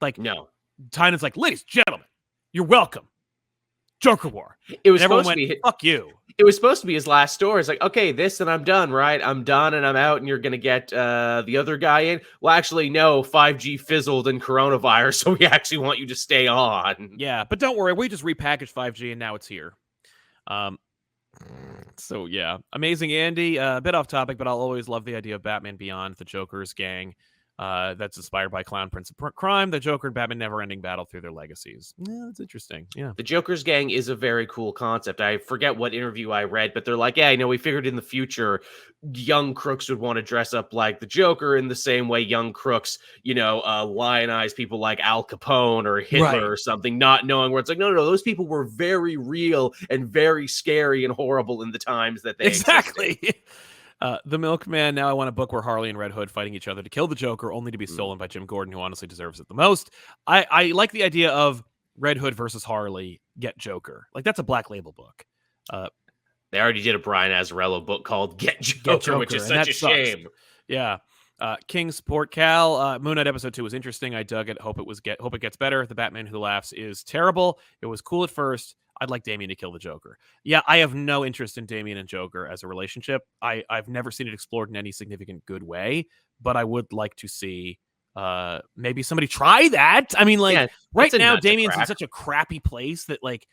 Like, No. Tynan's like, ladies and gentlemen, you're welcome. Joker War. It was and everyone supposed went, to be fuck you. It was supposed to be his last story. It's like, okay, this and I'm done, right? I'm done and I'm out, and you're gonna get the other guy in. Well, actually, no, 5G fizzled and coronavirus, so we actually want you to stay on. Yeah, but don't worry, we just repackaged 5G and now it's here. So yeah, Amazing Andy. A bit off topic, but I'll always love the idea of Batman Beyond, the Joker's gang. That's inspired by Clown Prince of Crime, the Joker and Batman never-ending battle through their legacies. Yeah, that's interesting. Yeah. The Joker's gang is a very cool concept. I forget what interview I read, but they're like, yeah, we figured in the future, young crooks would want to dress up like the Joker in the same way young crooks, lionize people like Al Capone or Hitler or something, not knowing where it's like, no, those people were very real and very scary and horrible in the times that they exactly. existed. The Milkman. Now I want a book where Harley and Red Hood fighting each other to kill the Joker, only to be stolen by Jim Gordon, who honestly deserves it the most. I like the idea of Red Hood versus Harley, get Joker. Like, that's a Black Label book. They already did a Brian Azzarello book called Get Joker, which is such a shame. Yeah. Kingsport Cal. Moon Knight episode 2 was interesting. I dug it. Hope it gets better. The Batman Who Laughs is terrible. It was cool at first. I'd like Damian to kill the Joker. Yeah, I have no interest in Damian and Joker as a relationship. I've never seen it explored in any significant good way, but I would like to see maybe somebody try that. I mean, like, right now, Damian's in such a crappy place that, like,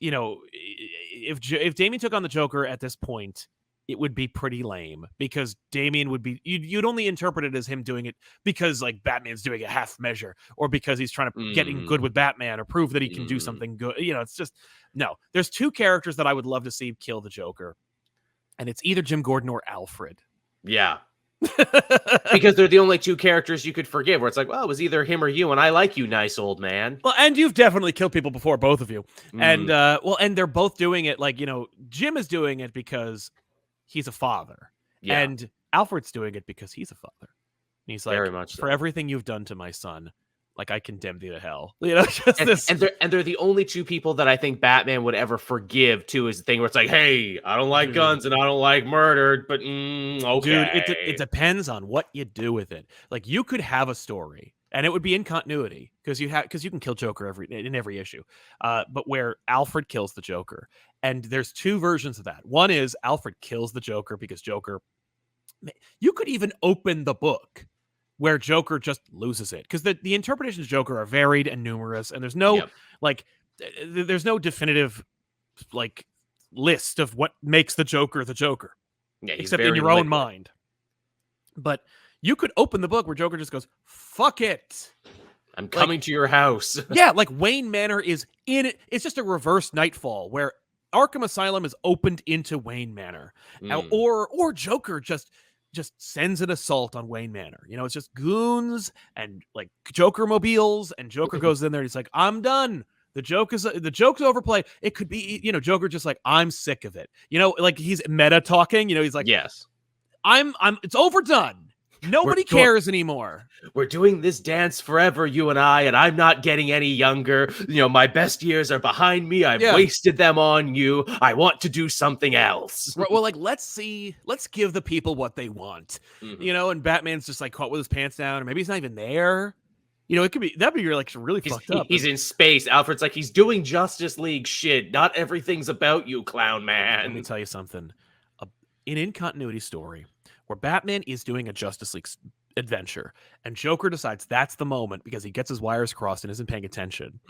if Damian took on the Joker at this point, it would be pretty lame, because Damian would be, you'd only interpret it as him doing it because, like, Batman's doing a half measure, or because he's trying to get in good with Batman or prove that he can do something good. It's just, no. There's two characters that I would love to see kill the Joker, and it's either Jim Gordon or Alfred. Yeah. Because they're the only two characters you could forgive, where it's like, well, it was either him or you, and I like you, nice old man. Well, and you've definitely killed people before, both of you. And, and they're both doing it, like, Jim is doing it because he's a father. Yeah. And Alfred's doing it because he's a father. And he's like, very much for everything you've done to my son, like, I condemn thee to hell. And they're the only two people that I think Batman would ever forgive, too, is the thing where it's like, hey, I don't like guns and I don't like murder, but okay. Dude, it depends on what you do with it. Like, you could have a story, and it would be in continuity, because you can kill Joker in every issue, but where Alfred kills the Joker. And there's two versions of that. One is Alfred kills the Joker because Joker, you could even open the book where Joker just loses it, because the interpretations of Joker are varied and numerous, and there's no there's no definitive, like, list of what makes the Joker the Joker, except in your own mind. But you could open the book where Joker just goes, fuck it, I'm coming to your house. Yeah, like, Wayne Manor is in it. It's just a reverse Nightfall where Arkham Asylum is opened into Wayne Manor, or Joker just sends an assault on Wayne Manor. It's just goons and, like, Joker mobiles, and Joker goes in there and he's like, I'm done. The joke's overplayed. It could be, Joker just like, I'm sick of it. Like, he's meta talking, he's like, yes, I'm it's overdone. Nobody cares anymore. We're doing this dance forever, you and I'm not getting any younger. My best years are behind me. I've wasted them on you. I want to do something else. Well, like, let's give the people what they want. And Batman's just, like, caught with his pants down, or maybe he's not even there. It could be, that'd be, like, really fucked up. He's in space. Alfred's like, he's doing Justice League shit. Not everything's about you, clown man. Let me tell you something. An in-continuity story where Batman is doing a Justice League adventure, and Joker decides that's the moment, because he gets his wires crossed and isn't paying attention,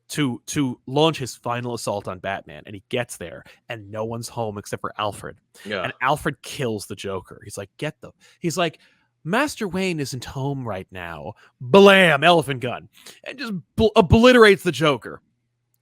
to launch his final assault on Batman. And he gets there, and no one's home except for Alfred. Yeah. And Alfred kills the Joker. He's like, Master Wayne isn't home right now. Blam, elephant gun, and just obliterates the Joker.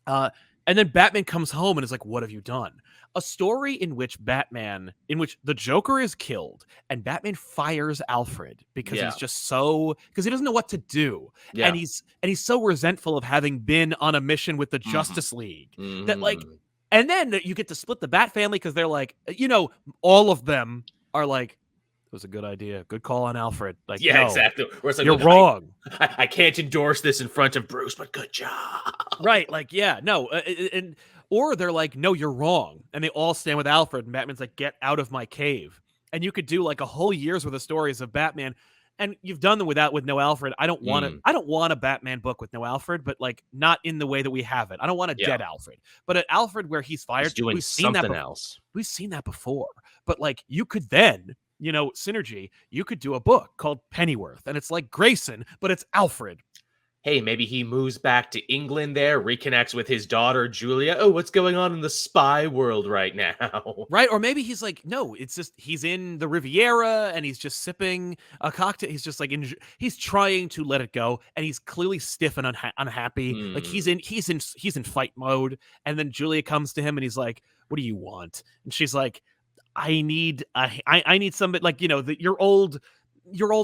And then Batman comes home and is like, what have you done? A story in which the Joker is killed, and Batman fires Alfred because he's just because he doesn't know what to do. Yeah. And he's so resentful of having been on a mission with the Justice League that, like, and then you get to split the Bat family, because they're like, all of them are like, it was a good idea. Good call on Alfred. Like, yeah, no, exactly. Like, you're wrong. I can't endorse this in front of Bruce, but good job. Right. Like, yeah, no. And Or they're like, no, you're wrong. And they all stand with Alfred, and Batman's like, get out of my cave. And you could do like a whole year's worth of stories of Batman. And you've done them with no Alfred. Mm, I don't want a Batman book with no Alfred, but like not in the way that we have it. I don't want a yeah. dead Alfred. But an Alfred where he's He's fired. doing something else. We've seen that before. But like you could then, synergy, you could do a book called Pennyworth, and it's like Grayson, but it's Alfred. Hey, maybe he moves back to England there, reconnects with his daughter, Julia. Oh, what's going on in the spy world right now? Right? Or maybe he's like, no, it's just he's in the Riviera and he's just sipping a cocktail. He's just like he's trying to let it go, and he's clearly stiff and unhappy. Like Hmm. he's in fight mode. And then Julia comes to him and he's like, "What do you want?" And she's like, I need somebody like your old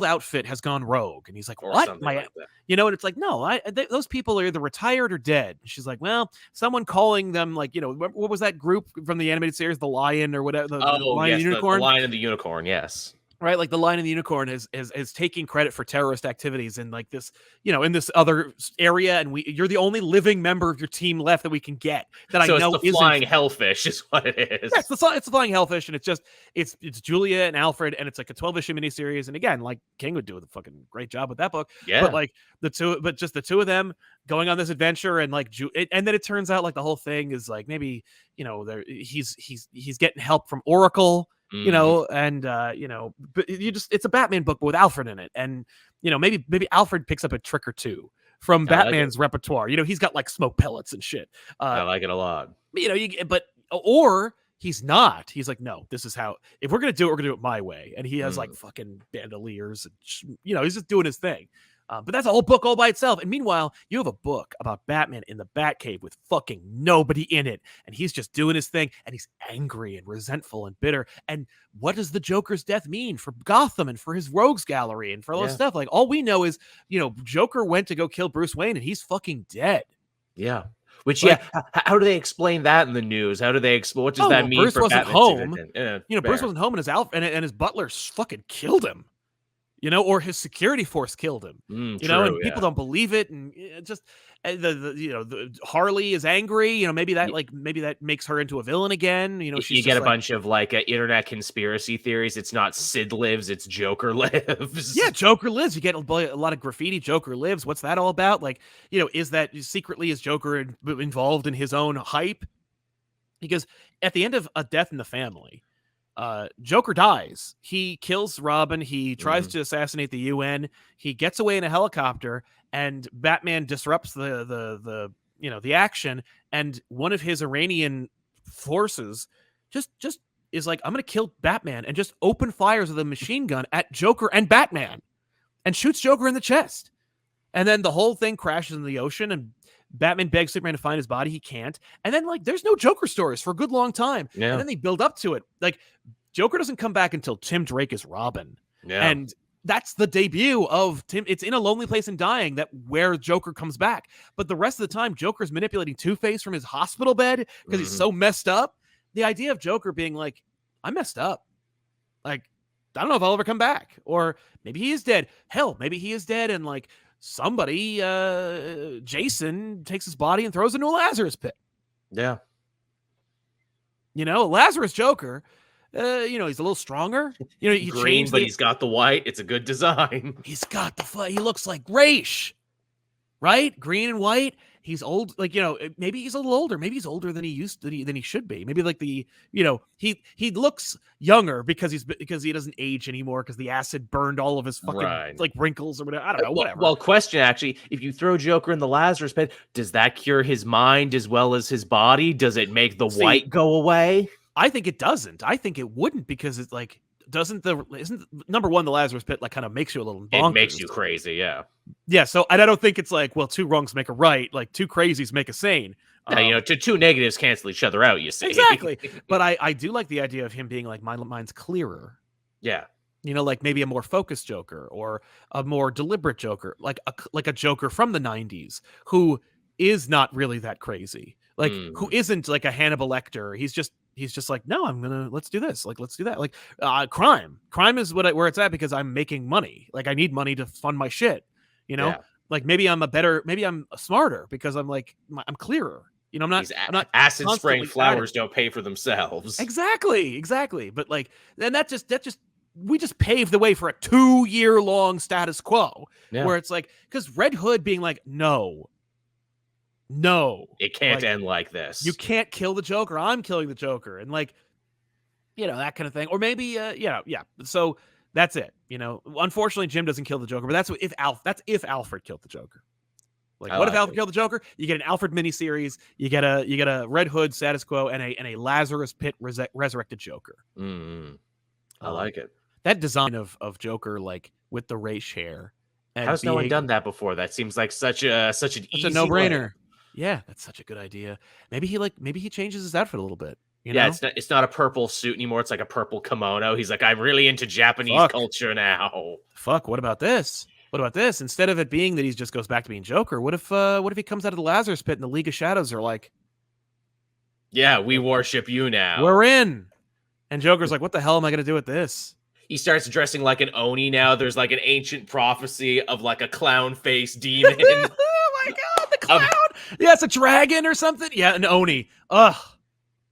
outfit has gone rogue. And he's like, Or what? something like that. And it's like, no, those people are either retired or dead. And she's like, well, someone calling them like, what was that group from the animated series, the Lion or whatever, the Oh, Lion and yes, the Unicorn, Lion and the Unicorn, yes. right? Like the Lion and the Unicorn is taking credit for terrorist activities in like this, in this other area, and you're the only living member of your team left that we can get that I So it's know the isn't. flying hellfish is what it Yeah, is. it's the flying hellfish, and it's Julia and Alfred, and it's like a 12 issue miniseries. And again, like King would do a fucking great job with that book. But Yeah. like just the two of them going on this adventure, and like and then it turns out like the whole thing is like maybe he's getting help from Oracle, Mhm. and but it's a Batman book with Alfred in it, and maybe Alfred picks up a trick or two from I like it. Batman's repertoire. He's got like smoke pellets and shit. I Uh, like it a lot. but or he's not. He's like, no, this is how. If we're gonna do it, we're gonna do it my way. And he has like Mm. fucking bandoliers, and he's just doing his thing. But that's a whole book all by itself. And meanwhile, you have a book about Batman in the Batcave with fucking nobody in it, and he's just doing his thing, and he's angry and resentful and bitter. And what does the Joker's death mean for Gotham and for his rogues gallery and for all this Yeah. stuff? Like, all we know is, Joker went to go kill Bruce Wayne, and he's fucking dead. Yeah. Which, yeah, Like, how do they explain that in the news? How do they explain what does oh that well, mean Bruce for wasn't Batman home. Superman? Yeah, Bruce fair. wasn't home, and his butler fucking killed him. Or his security force killed him. True, And people yeah. don't believe it, and just the Harley is angry. Maybe that Y maybe that makes her into a villain again. She's you get just a like, bunch of, like, internet conspiracy theories. It's not Sid lives, it's Joker yeah, lives. Joker lives. You get a lot of graffiti. Joker lives. What's that all about? Like, is that secretly is Joker involved in his own hype? Because at the end of A Death in the Family, Joker dies. He kills Robin. He tries Mhm. to assassinate the UN. He gets away in a helicopter, and Batman disrupts the action. And one of his Iranian forces just is like, I'm gonna kill Batman, and just open fires with a machine gun at Joker and Batman, and shoots Joker in the chest. And then the whole thing crashes in the ocean, and Batman begs Superman to find his body. He can't. And then, like, there's no Joker stories for a good long time. And Yeah, then they build up to it. Like, Joker doesn't come back until Tim Drake is Robin. yeah. And that's the debut of Tim. It's In a Lonely Place and Dying that where Joker comes back. But the rest of the time, Joker's manipulating Two-Face from his hospital bed because he's Mhm. so messed up. The idea of Joker being like, I'm messed up. Like, I don't know if I'll ever come back. Or maybe he is dead. Hell, maybe he is dead, and like somebody, Jason, takes his body and throws it into a Lazarus pit. Yeah. Lazarus Joker, he's a little stronger. You Green, change but he's got the white. It's a good design. he's got he looks like Raish, right? Green and white. He's old, like, maybe he's a little older. Maybe he's older than he should be. Maybe like he looks younger because he doesn't age anymore because the acid burned all of his fucking Right. like wrinkles or whatever. I don't know, whatever. Well, question actually, if you throw Joker in the Lazarus pit, does that cure his mind as well as his body? Does it make the See, white go away? I think it doesn't. I think it wouldn't, because it's like, isn't number one, the Lazarus pit like kind of makes you a little bonkers. It makes you crazy, yeah. Yeah, so I don't think it's like, well, two wrongs make a right, like two crazies make a sane. Now, two negatives cancel each other out, you see. Exactly. But I do like the idea of him being like, my mind's clearer. Yeah. Like maybe a more focused Joker, or a more deliberate Joker, like a Joker from the 90s who is not really that crazy. Like, who isn't like a Hannibal Lecter. He's just like, no, let's do this. Like, let's do that. Like, crime is where it's at, because I'm making money. Like, I need money to fund my shit, Yeah. like maybe I'm smarter because I'm clearer. You know, These I'm not acid spraying constantly at it. flowers don't pay for themselves. Exactly. But like, and we just paved the way for a 2-year long status quo Yeah. where it's like, because Red Hood being like, no, It can't like end like you this. can't kill the Joker. I'm killing the Joker, and like, that kind of thing. Or maybe, yeah. So that's it. Unfortunately, Jim doesn't kill the Joker, but that's if Alfred killed the Joker. Like, I what if like Alfred it. killed the Joker? You get an Alfred miniseries. You get a Red Hood status quo and a Lazarus Pit resurrected Joker. Mm, I Um, like it. that design of Joker, like with the race hair and How's no one being done that before? That seems like such an such a easy no way. brainer. Yeah, that's such a good idea. Maybe he changes his outfit a little bit. Yeah, it's not a purple suit anymore. It's like a purple kimono. He's like, I'm really into Japanese Fuck. culture now. Fuck. What about this? What about this? Instead of it being that he just goes back to being Joker, what if he comes out of the Lazarus Pit and the League of Shadows are like, Yeah, we worship you now. we're in, and Joker's like, what the hell am I gonna do with this? He starts dressing like an Oni now. There's like an ancient prophecy of like a clown face demon. Oh my god, the clown! Yeah, it's a dragon or something. Yeah, an Oni. Ugh.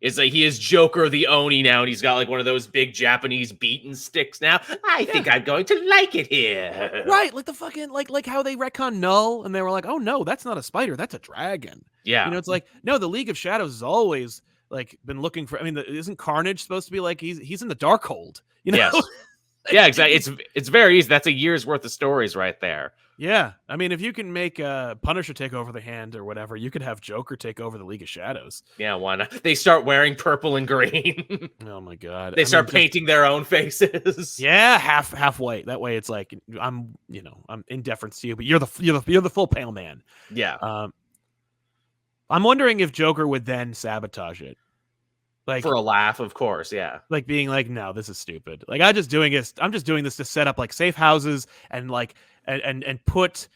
It's like he is Joker the Oni now, and he's got like one of those big Japanese beaten sticks now. I think I'm going to like it here. Right, like the fucking like how they retcon Null, and they were like, oh no, that's not a spider, that's a dragon. Yeah. It's like, no, the League of Shadows has always like been looking for. I mean, isn't Carnage supposed to be like he's in the Darkhold? Yes. Yeah, exactly. It's very easy. That's a year's worth of stories right there. Yeah, I mean, if you can make Punisher take over the Hand or whatever, you could have Joker take over the League of Shadows. Yeah, why not? They start wearing purple and green. Oh my god, They start painting their own faces. Yeah, half white. That way, it's like I'm in deference to you, but you're the full pale man. Yeah, I'm wondering if Joker would then sabotage it, like for a laugh, of course. Yeah, like being like, no, this is stupid. Like I'm just doing this to set up like safe houses and like and put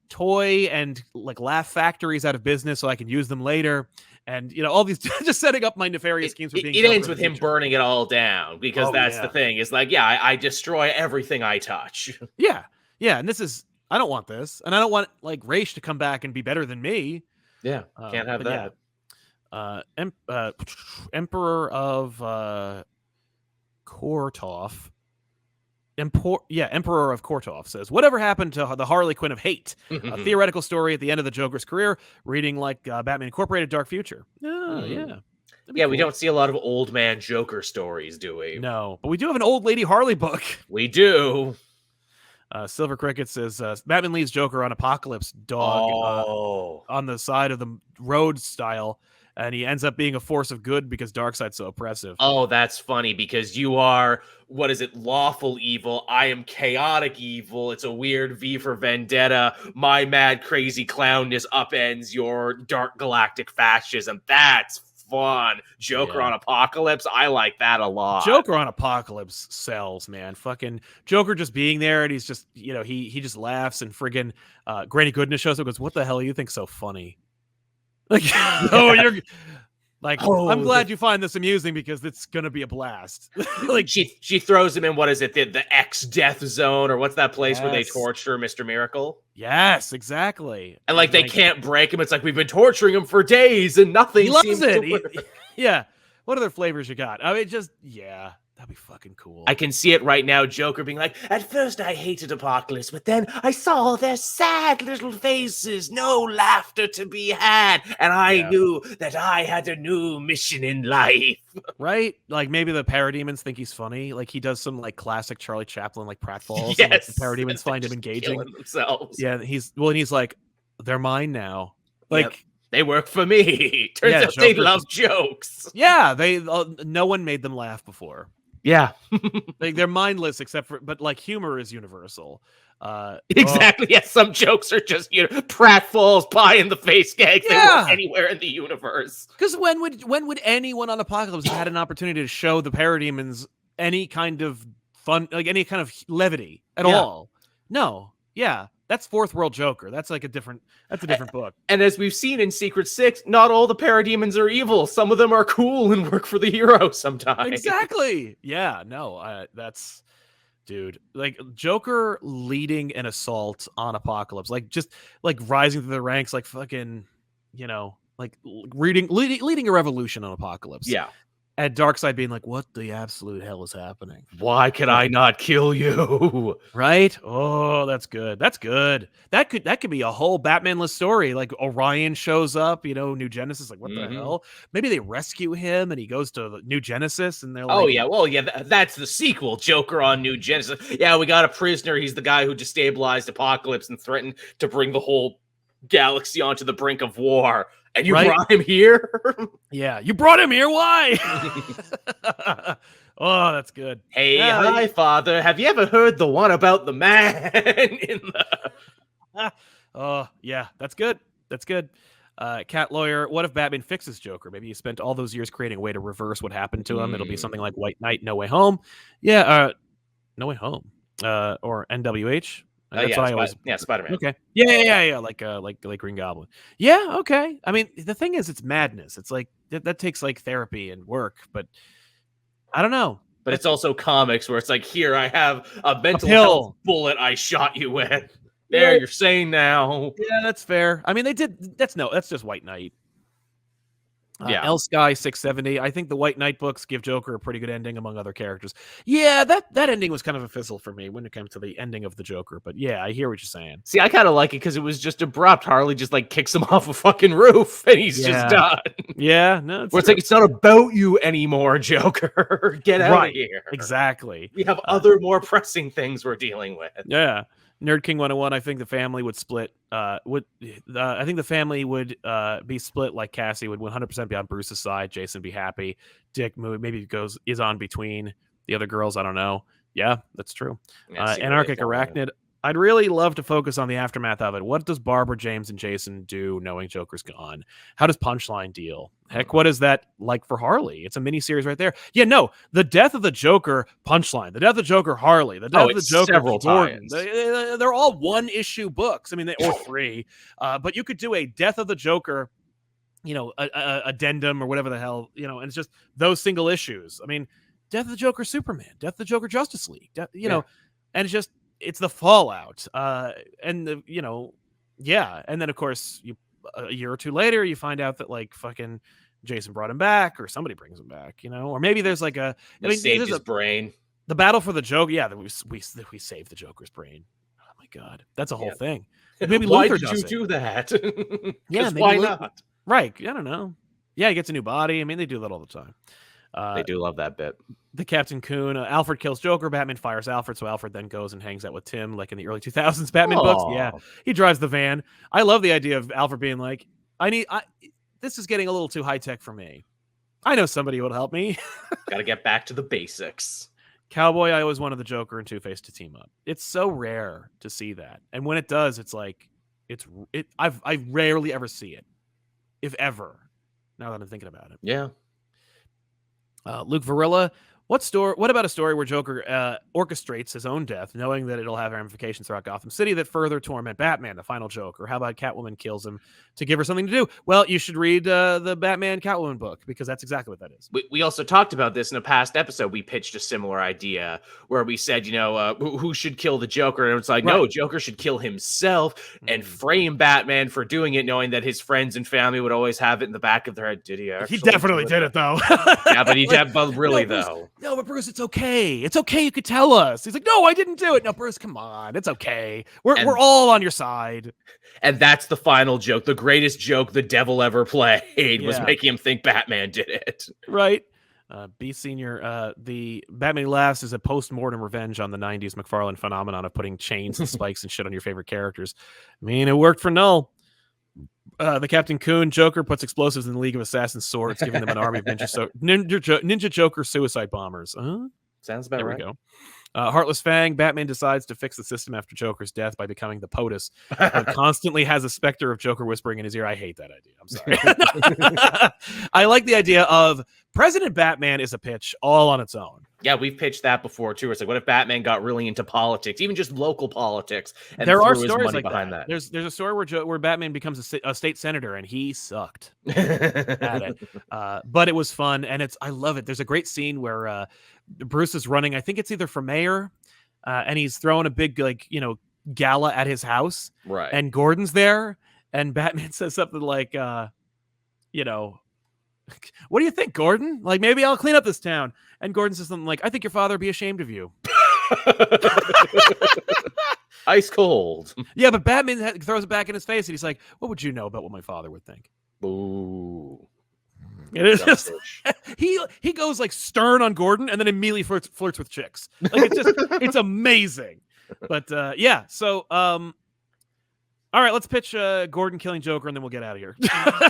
toy and like laugh factories out of business so I can use them later. And all these just setting up my nefarious schemes for being. It ends with him burning it all down because that's yeah. the thing. It's like, yeah, I destroy everything I touch. Yeah, and I don't want this, and I don't want like Raish to come back and be better than me. Yeah, can't have that. Yeah. Emperor of Kortov. Emperor of Kortov says, whatever happened to the Harley Quinn of hate? A theoretical story at the end of the Joker's career, reading like Batman Incorporated Dark Future. Oh, yeah. Yeah, cool. We don't see a lot of old man Joker stories, do we? No, but we do have an old lady Harley book. We do. Silver Cricket says, Batman leaves Joker on Apocalypse dog on the side of the road style, and he ends up being a force of good because Darkseid's so oppressive. Oh, that's funny because you are, what is it, lawful evil. I am chaotic evil. It's a weird V for Vendetta. My mad crazy clownness upends your dark galactic fascism. That's fun. Joker on Apocalypse. I like that a lot. Joker on Apocalypse sells, man. Fucking Joker just being there, and he's just, he just laughs, and friggin' Granny Goodness shows up and goes, what the hell you think so funny? Like, you're like, I'm glad you find this amusing because it's gonna be a blast. Like she throws him in, what is it, the X death zone, or what's that place where they torture Mr. Miracle? Yes, exactly. And like they can't break him. It's like we've been torturing him for days and nothing. He loves it. Yeah. What other flavors you got? I mean, that'd be fucking cool. I can see it right now. Joker being like, at first I hated Apocalypse, but then I saw their sad little faces, no laughter to be had, and I knew that I had a new mission in life. Right? Like maybe the parademons think he's funny. Like he does some like classic Charlie Chaplin like pratfalls. Yes. And, like, the parademons find him engaging themselves. Yeah, he's like, they're mine now. Like they work for me. Turns out they love jokes. Yeah, no one made them laugh before. Yeah. Like they're mindless but like humor is universal. Exactly. Yes, some jokes are just pratfalls, pie in the face gags. They work anywhere in the universe. Because when would anyone on Apocalypse have had an opportunity to show the parademons any kind of fun, like any kind of levity at all? No. Yeah. That's Fourth World Joker. That's like a different book. And as we've seen in Secret Six, not all the parademons are evil. Some of them are cool and work for the hero sometimes. Exactly. Yeah, no, that's dude. Like Joker leading an assault on Apocalypse, like just like rising through the ranks, like fucking, like leading a revolution on Apocalypse. Yeah. And Darkseid being like, "What the absolute hell is happening?" Why can I not kill you? Right? Oh, that's good. That's good. That could be a whole Batman-less story. Like Orion shows up, New Genesis. Like, what the Mhm. hell? Maybe they rescue him, and he goes to the New Genesis, and they're Oh, like, yeah. Well, yeah, that's the sequel, Joker on New Genesis. Yeah, we got a prisoner. He's the guy who destabilized Apocalypse and threatened to bring the whole galaxy onto the brink of war. And you right? brought him here? Yeah, you brought him here. Why? Oh, that's good. Hey, Yeah. hi, father. Have you ever heard the one about the man in the... Oh, yeah, that's good. That's good. Cat Lawyer, what if Batman fixes Joker? Maybe he spent all those years creating a way to reverse what happened to him. It'll be something like White Knight, No Way Home. Yeah, No Way Home. Or NWH. That's what I always. Yeah, Spider-Man. Okay. Yeah. Like Green Goblin. Yeah. Okay. I mean, the thing is, it's madness. It's like that takes like therapy and work, but I don't know. But it's also comics where it's like, here, I have a mental health pill. bullet I shot you with. There, Yeah. you're sane now. Yeah, that's fair. I mean, they did. That's just White Knight. Yeah. L Sky 670. I think the White Knight books give Joker a pretty good ending among other characters. Yeah, that ending was kind of a fizzle for me when it came to the ending of the Joker. But yeah, I hear what you're saying. See, I kind of like it because it was just abrupt. Harley just like kicks him off a fucking roof and he's just done. Yeah, no, where it's like, it's not about you anymore, Joker. Get out of here. Exactly. We have other more pressing things we're dealing with. Yeah. Nerd King 101, I think the family would split. I think the family would be split like Cassie would 100% be on Bruce's side. Jason be happy. Dick maybe is on between the other girls. I don't know. Yeah, that's true. Anarchic Arachnid. I'd really love to focus on the aftermath of it. What does Barbara, James, and Jason do knowing Joker's gone? How does Punchline deal? Heck, what is that like for Harley? It's a mini series right there. Yeah, no, the death of the Joker, Punchline. The death of Joker, Harley. The death of the Joker, several Gordon. times. They're all one-issue books. I mean, or three. But you could do a death of the Joker, addendum or whatever the hell, and it's just those single issues. I mean, death of the Joker, Superman. Death of the Joker, Justice League. And it's just. It's the fallout, and and then of course a year or two later you find out that like fucking Jason brought him back, or somebody brings him back, or maybe there's like saved his brain. The battle for the Joker, that we saved the Joker's brain. Oh my god, that's a whole thing. Maybe why Luther did does you do that? Yeah, why not? Right, I don't know. Yeah, he gets a new body. I mean, they do that all the time. They do love that bit. The Captain Coon, Alfred kills Joker, Batman fires Alfred, so Alfred then goes and hangs out with Tim, like in the early 2000s Batman books. Yeah, he drives the van. I love the idea of Alfred being like, this is getting a little too high-tech for me. I know somebody who will help me. Gotta get back to the basics. Cowboy, I always wanted the Joker and Two-Face to team up. It's so rare to see that. And when it does, it's like, I rarely ever see it, if ever, now that I'm thinking about it. Yeah. Luke Varilla, what about a story where Joker orchestrates his own death, knowing that it'll have ramifications throughout Gotham City that further torment Batman, the final Joker? How about Catwoman kills him to give her something to do? Well, you should read the Batman Catwoman book, because that's exactly what that is. We also talked about this in a past episode. We pitched a similar idea where we said, who should kill the Joker? And it's like, no, Joker should kill himself and frame Batman for doing it, knowing that his friends and family would always have it in the back of their head. Did he actually? He definitely did it, though. Yeah, but really, though. No, but Bruce, it's okay. It's okay. You could tell us. He's like, no, I didn't do it. No, Bruce, come on. It's okay. We're all on your side. And that's the final joke. The greatest joke the devil ever played was making him think Batman did it. Right. B Senior, the Batman Laughs is a post-mortem revenge on the 90s McFarlane phenomenon of putting chains and spikes and shit on your favorite characters. I mean, it worked for Null. The Captain Coon, Joker puts explosives in the League of Assassins swords, giving them an army of ninja Joker suicide bombers. Sounds about right. There we go. Heartless Fang, Batman decides to fix the system after Joker's death by becoming the POTUS, but constantly has a specter of Joker whispering in his ear. I hate that idea. I'm sorry. I like the idea of President Batman is a pitch all on its own. Yeah, we've pitched that before too. It's like, what if Batman got really into politics, even just local politics? And there are threw his stories money like behind that. There's a story where Batman becomes a state senator, and he sucked at it. But it was fun, and I love it. There's a great scene where Bruce is running. I think it's either for mayor, and he's throwing a big gala at his house. Right. And Gordon's there, and Batman says something like, you know, what do you think, Gordon? Like, maybe I'll clean up this town. And Gordon says something like, I think your father would be ashamed of you. Ice cold. Yeah, but Batman throws it back in his face, and he's like, what would you know about what my father would think? Ooh. It is just, he goes like stern on Gordon and then immediately flirts with chicks. Like, it's amazing. But yeah, so all right, let's pitch Gordon killing Joker, and then we'll get out of here.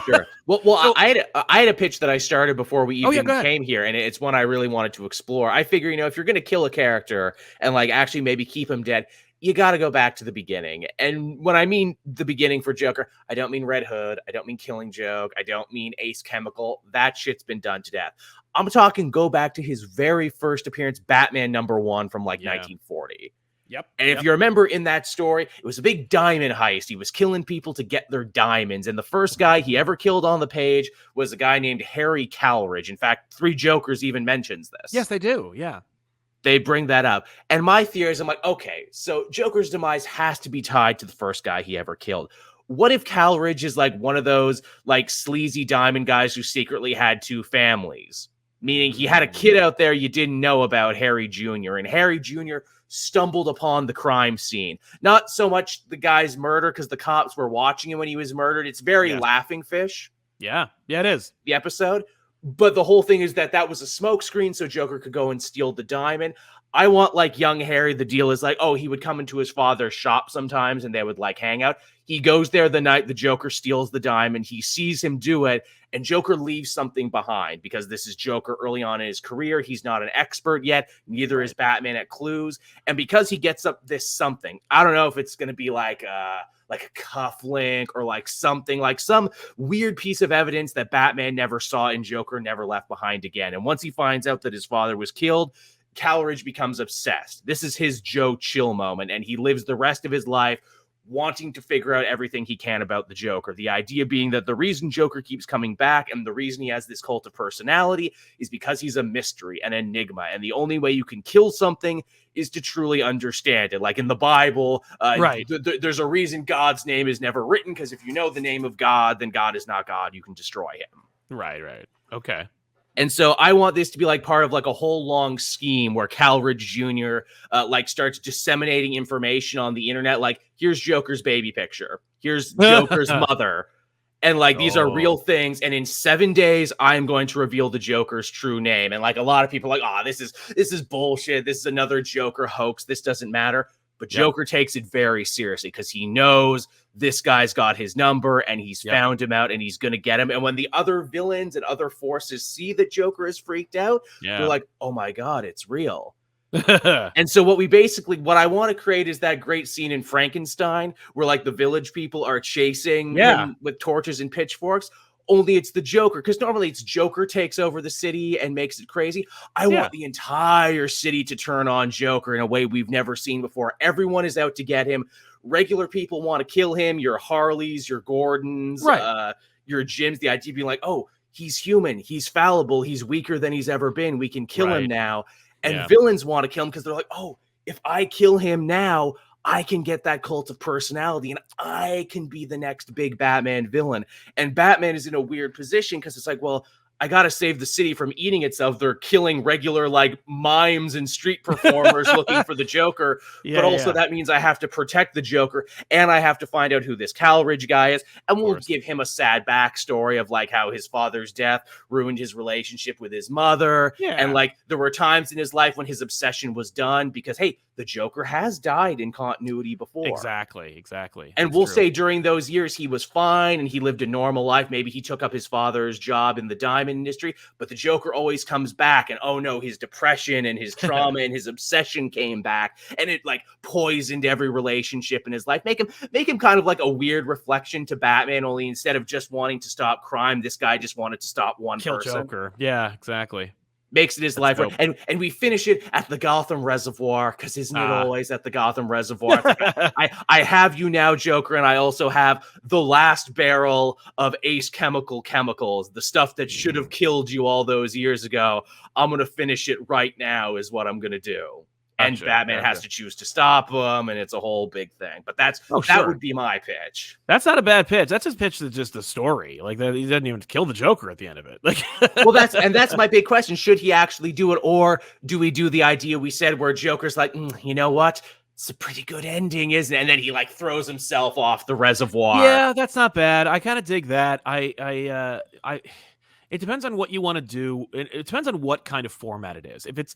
Sure. Well, so, I had a pitch that I started before we even came here, and it's one I really wanted to explore. I figure, if you're going to kill a character and like actually maybe keep him dead, you got to go back to the beginning. And when I mean the beginning for Joker, I don't mean Red Hood, I don't mean Killing Joke, I don't mean Ace Chemical. That shit's been done to death. I'm talking go back to his very first appearance, Batman #1 from like 1940. Yep. And if you remember in that story, it was a big diamond heist. He was killing people to get their diamonds. And the first guy he ever killed on the page was a guy named Harry Calridge. In fact, 3 Jokers even mentions this. Yes, they do. Yeah. They bring that up. And my theory is, I'm like, okay, so Joker's demise has to be tied to the first guy he ever killed. What if Calridge is like one of those like sleazy diamond guys who secretly had 2 families? Meaning he had a kid out there you didn't know about, Harry Jr. And Harry Jr. stumbled upon the crime scene. Not so much the guy's murder, because the cops were watching him when he was murdered. It's very Laughing Fish. Yeah. Yeah, it is. The episode. But the whole thing is that was a smokescreen so Joker could go and steal the diamond. I want like young Harry. The deal is like, oh, he would come into his father's shop sometimes and they would like hang out. He goes there the night the Joker steals the diamond. He sees him do it, and Joker leaves something behind because this is Joker early on in his career. He's not an expert yet. Neither is Batman at clues. And because he gets up this something, I don't know if it's going to be like a cufflink or like something, like some weird piece of evidence that Batman never saw and Joker never left behind again. And once he finds out that his father was killed, Calridge becomes obsessed. This is his Joe Chill moment, and he lives the rest of his life wanting to figure out everything he can about the Joker. The idea being that the reason Joker keeps coming back and the reason he has this cult of personality is because he's a mystery, an enigma. And the only way you can kill something is to truly understand it. Like in the Bible, there's a reason God's name is never written, because if you know the name of God, then God is not God. You can destroy him. Right. Okay. And so I want this to be like part of like a whole long scheme where Calridge Jr. Like starts disseminating information on the internet. Like, here's Joker's baby picture. Here's Joker's mother. And like, these are real things. And in 7 days, I'm going to reveal the Joker's true name. And like, a lot of people are like, this is bullshit. This is another Joker hoax. This doesn't matter. But Joker takes it very seriously because he knows this guy's got his number and he's found him out and he's going to get him. And when the other villains and other forces see that Joker is freaked out, they're like, oh my God, it's real. And so what I want to create is that great scene in Frankenstein where like the village people are chasing him with torches and pitchforks. Only it's the Joker, because normally it's Joker takes over the city and makes it crazy. I want the entire city to turn on Joker in a way we've never seen before. Everyone is out to get him. Regular people want to kill him. Your Harleys, your Gordons, your Jims. The idea being like, oh, he's human. He's fallible. He's weaker than he's ever been. We can kill him now. And villains want to kill him because they're like, oh, if I kill him now, I can get that cult of personality and I can be the next big Batman villain. And Batman is in a weird position because it's like, well, I got to save the city from eating itself. They're killing regular like mimes and street performers looking for the Joker. But also that means I have to protect the Joker and I have to find out who this Calridge guy is. And we'll give him a sad backstory of like how his father's death ruined his relationship with his mother. And like there were times in his life when his obsession was done because, hey, the Joker has died in continuity before. Exactly. And we'll say during those years he was fine and he lived a normal life. Maybe he took up his father's job in the diamond industry, but the Joker always comes back and oh no, his depression and his trauma and his obsession came back and it like poisoned every relationship in his life. Make him kind of like a weird reflection to Batman, only instead of just wanting to stop crime, this guy just wanted to stop one person. Joker. Yeah, exactly. Makes it his life work. And we finish it at the Gotham Reservoir, because isn't it always at the Gotham Reservoir? I have you now, Joker, and I also have the last barrel of Ace chemicals, the stuff that should have killed you all those years ago. I'm going to finish it right now is what I'm going to do. and Batman has to choose to stop him, and it's a whole big thing. But that would be my pitch. That's not a bad pitch. That's his pitch to just the story. Like he doesn't even kill the Joker at the end of it. Like, well, that's my big question. Should he actually do it, or do we do the idea we said where Joker's like, you know what? It's a pretty good ending, isn't it? And then he like throws himself off the reservoir. Yeah, that's not bad. I kind of dig that. It depends on what you want to do. It depends on what kind of format it is. If it's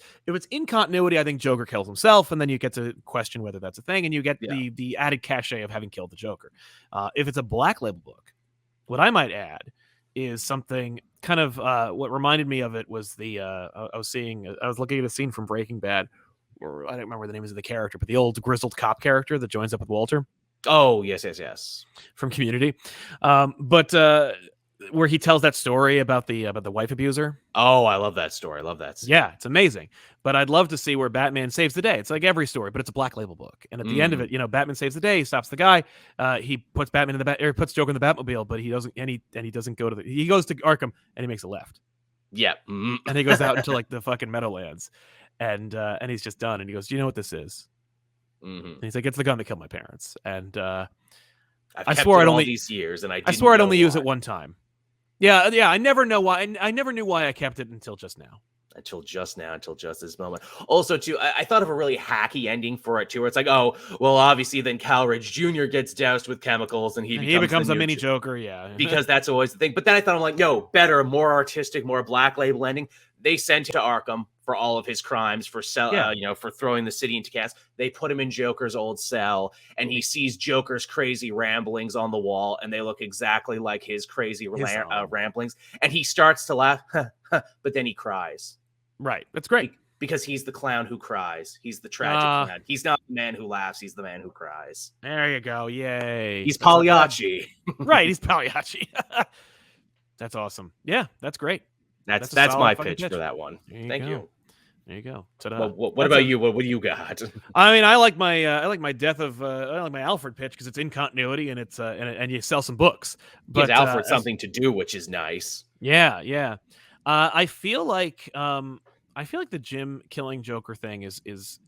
in continuity, I think Joker kills himself, and then you get to question whether that's a thing, and you get the added cachet of having killed the Joker. If it's a Black Label book, what I might add is something kind of what reminded me of it was I was looking at a scene from Breaking Bad, or I don't remember the names of the character, but the old grizzled cop character that joins up with Walter. Oh, yes. From Community. Where he tells that story about the wife abuser. Oh, I love that story. Yeah, it's amazing. But I'd love to see where Batman saves the day. It's like every story, but it's a Black Label book. And at the end of it, Batman saves the day. He stops the guy. He puts puts Joker in the Batmobile, but he doesn't. And he doesn't go to he goes to Arkham and he makes a left. Yeah, and he goes out into like the fucking Meadowlands, and he's just done. And he goes, "Do you know what this is?" And he's like, "It's the gun that killed my parents." And I swore I'd only these years, and I swore I'd only use it one time. Yeah. I never know why. I never knew why I kept it until just now. Until just this moment. Also, too, I thought of a really hacky ending for it, too, where it's like, oh, well, obviously, then Cal Rich Jr. gets doused with chemicals, and he becomes a mini Joker, yeah. Because that's always the thing. But then I thought, I'm like, no, better, more artistic, more Black Label ending. They sent him to Arkham for all of his crimes, for for throwing the city into chaos. They put him in Joker's old cell, and he sees Joker's crazy ramblings on the wall, and they look exactly like his crazy ramblings. And he starts to laugh, but then he cries. Right. That's great. Because he's the clown who cries. He's the tragic clown. He's not the man who laughs. He's the man who cries. There you go. Yay. He's Pagliacci. Right. He's Pagliacci. That's awesome. Yeah. That's great. That's my pitch for that one. Thank you. There you go. Well, what about you? What do you got? I mean, I like my Alfred pitch because it's in continuity and it's and you sell some books. But gives Alfred something to do, which is nice. Yeah. I feel like the Jim killing Joker thing is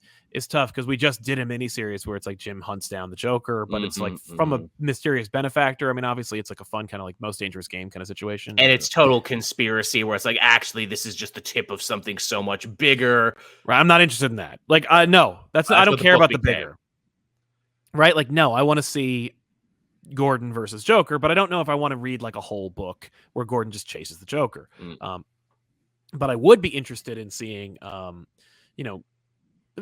tough because we just did a miniseries where it's like Jim hunts down the Joker, but it's like from a mysterious benefactor. I mean, obviously, it's like a fun kind of like Most Dangerous Game kind of situation, and it's total conspiracy where it's like actually this is just the tip of something so much bigger. Right? I'm not interested in that. Like, no, I don't care about the bigger. Right? Like, no, I want to see Gordon versus Joker, but I don't know if I want to read like a whole book where Gordon just chases the Joker. But I would be interested in seeing,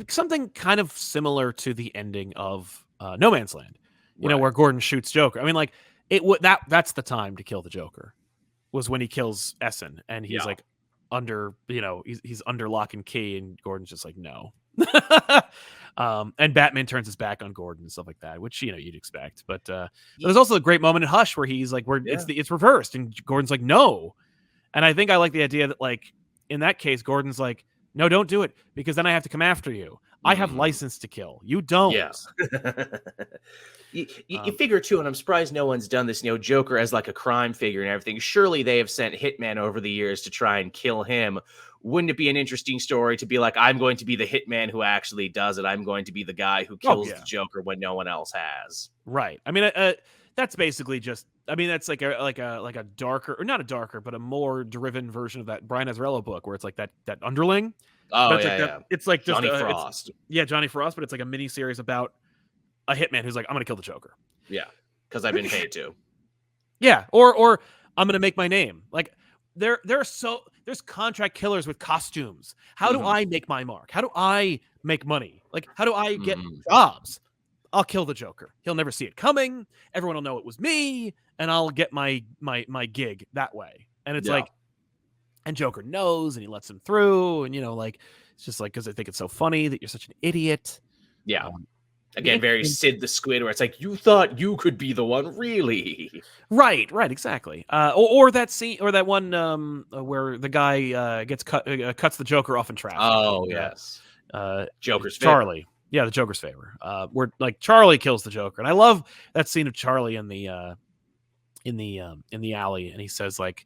something kind of similar to the ending of No Man's Land, where Gordon shoots Joker. I mean, like that's the time to kill the Joker was when he kills Essen and he's like under, he's under lock and key and Gordon's just like, no. And Batman turns his back on Gordon and stuff like that, which, you'd expect. But there's also a great moment in Hush where he's like, it's reversed and Gordon's like, no. And I think I like the idea that, like, in that case, Gordon's like, no, don't do it, because then I have to come after you. I have license to kill. You don't. Yeah. you figure, too, and I'm surprised no one's done this, Joker as, like, a crime figure and everything. Surely they have sent hitmen over the years to try and kill him. Wouldn't it be an interesting story to be like, I'm going to be the hitman who actually does it. I'm going to be the guy who kills the Joker when no one else has. Right. I mean, that's basically just, I mean, that's like a darker, or not a darker, but a more driven version of that Brian Azzarello book where it's like that underling. Oh, it's like just Johnny Frost. Johnny Frost, but it's like a mini series about a hitman who's like, I'm going to kill the Joker. Yeah, because I've been paid to. Yeah, or I'm going to make my name. Like there's contract killers with costumes. How do I make my mark? How do I make money? Like, how do I get jobs? I'll kill the Joker. He'll never see it coming. Everyone will know it was me, and I'll get my gig that way. And it's like, and Joker knows, and he lets him through, and it's just like, because I think it's so funny that you're such an idiot. Yeah. Again, very Sid the Squid, where it's like, you thought you could be the one, really? Right, exactly. Or that scene, or that one where the guy cuts the Joker off in traffic. Oh, yes. Joker's Charlie. Favor. Yeah, the Joker's favor. Where like Charlie kills the Joker, and I love that scene of Charlie in the alley, and he says like,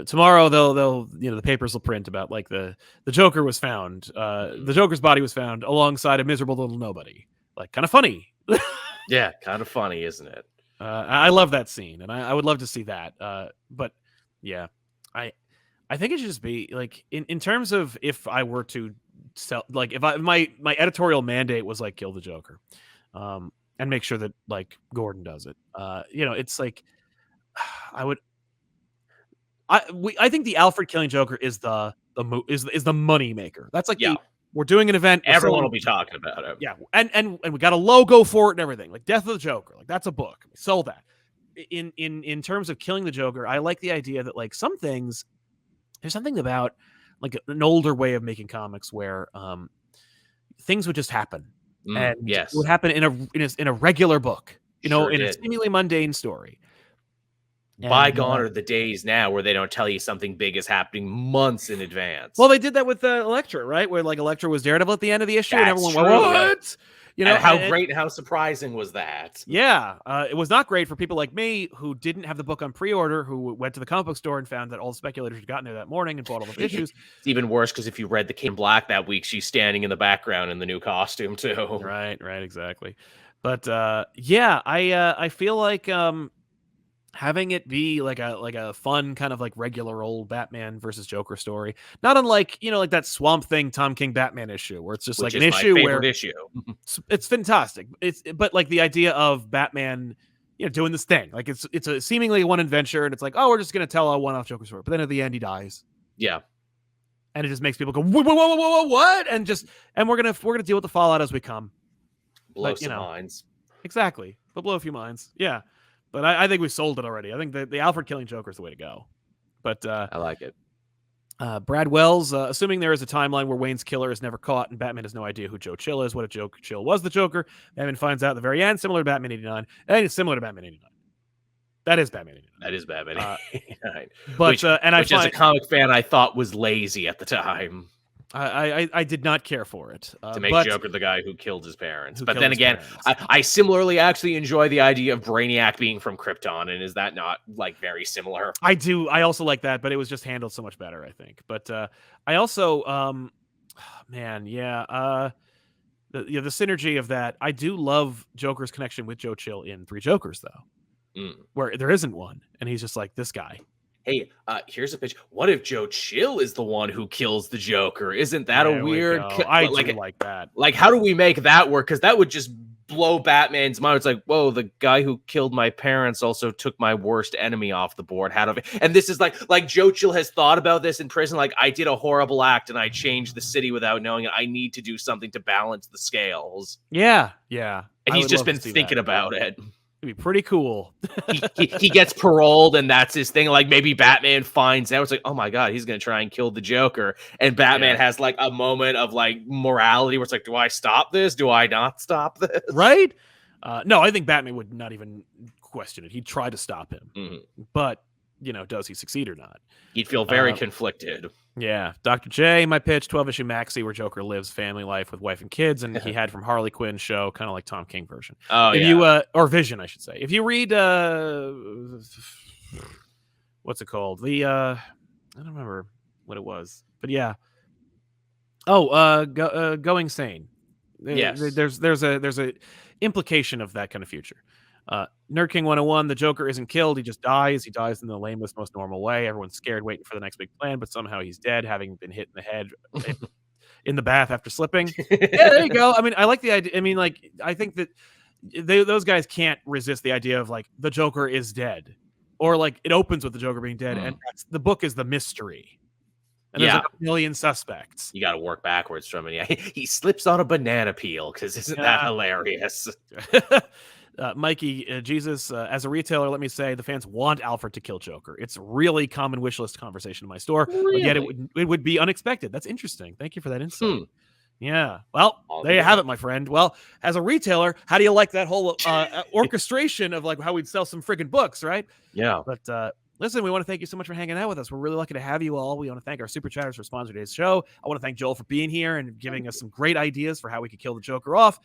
tomorrow they'll the papers will print about like the Joker was found, the Joker's body was found alongside a miserable little nobody. Like, kind of funny. Yeah, kind of funny, isn't it? I love that scene, and I would love to see that. But yeah, I I think it should just be like in terms of if I were to sell, like if my editorial mandate was like kill the Joker, and make sure that like Gordon does it. It's like I would I think the Alfred killing Joker is is the money maker. That's like Yeah, we're doing an event, we're everyone selling. will be talking about it. Yeah, and we got a logo for it and everything. Like Death of the Joker, like that's a book. We sold that. In terms of killing the Joker, I like the idea that like some things there's something about like an older way of making comics where things would just happen, and it Yes, would happen in a regular book, sure in a did. seemingly mundane story. And Bygone are the days now where they don't tell you something big is happening months in well, advance. they did that with Elektra, right? Where like Elektra was Daredevil at the end of the issue, and That's everyone went, true. Yeah. "What?" And how great and how surprising was that? Yeah, it was not great for people like me who didn't have the book on pre-order, who went to the comic book store and found that all the speculators had gotten there that morning and bought all the issues. It's even worse because if you read the King in Black that week, she's standing in the background in the new costume too. Right, exactly. But yeah, I feel like having it be like a fun kind of like regular old Batman versus Joker story, not unlike like that Swamp Thing Tom King Batman issue where it's just Which like an is my issue where favorite issue. it's fantastic. But like the idea of Batman, doing this thing, like it's a seemingly one adventure, and it's like, oh, we're just gonna tell a one-off Joker story, but then at the end he dies, Yeah, and it just makes people go, whoa, whoa, whoa, whoa, whoa, what? And we're gonna deal with the fallout as we come. blow But some minds. exactly, but blow a few minds, yeah. But I think we sold it already. I think the Alfred killing Joker is the way to go. But I like it. Brad Wells, assuming there is a timeline where Wayne's killer is never caught and Batman has no idea who Joe Chill is, what if Joe Chill was the Joker? Batman finds out at the very end, similar to Batman 89. And it's similar to Batman 89. That is Batman 89. That is Batman. But which, and which as a comic fan, I thought was lazy at the time I did not care for it. to make Joker the guy who killed his parents. But then again, I similarly actually enjoy the idea of Brainiac being from Krypton, and is that not like very similar? I do. I also like that, but it was just handled so much better, I think. But I also, man, yeah, the synergy of that. I do love Joker's connection with Joe Chill in Three Jokers, though, where there isn't one, and he's just like this guy. Hey, here's a pitch. What if Joe Chill is the one who kills the Joker? Isn't that a weird? I do like that. Like, how do we make that work? Because that would just blow Batman's mind. It's like, whoa, the guy who killed my parents also took my worst enemy off the board. How do? And this is like Joe Chill has thought about this in prison. Like, I did a horrible act and I changed the city without knowing it. I need to do something to balance the scales. Yeah. And he's just been thinking about it. It'd be pretty cool. he gets paroled and that's his thing. Like maybe Batman finds out. It's like, oh my God, he's going to try and kill the Joker. And Batman has like a moment of like morality where it's like, do I stop this? Do I not stop this? Right? No, I think Batman would not even question it. He'd try to stop him. But, does he succeed or not? He'd feel very conflicted. Yeah. Dr. J, my pitch, 12-issue maxi where Joker lives family life with wife and kids, and he had from Harley Quinn show, kind of like Tom King version. Oh, if you or Vision, I should say. If you read what's it called? The I don't remember what it was, but yeah. Oh, Going Sane. Yes. There's a implication of that kind of future. Nerd King 101, the Joker isn't killed, he just dies. He dies in the lamest, most normal way. Everyone's scared, waiting for the next big plan, but somehow he's dead, having been hit in the head in the bath after slipping. Yeah, there you go. I mean, I like the idea. I mean, like, I think that those guys can't resist the idea of, like, the Joker is dead. Or, like, it opens with the Joker being dead, and the book is the mystery. And there's like a million suspects. You got to work backwards from it. Yeah, he slips on a banana peel, because isn't that hilarious? Mikey, Jesus, as a retailer, let me say the fans want Alfred to kill Joker. It's really common wish list conversation in my store, but yet it would be unexpected. That's interesting. Thank you for that insight. Yeah. Well, there you have it, my friend. Well, as a retailer, how do you like that whole orchestration of like how we'd sell some friggin' books, right? Yeah. But listen, we want to thank you so much for hanging out with us. We're really lucky to have you all. We want to thank our super chatters for sponsoring today's show. I want to thank Joel for being here and giving us some great ideas for how we could kill the Joker off.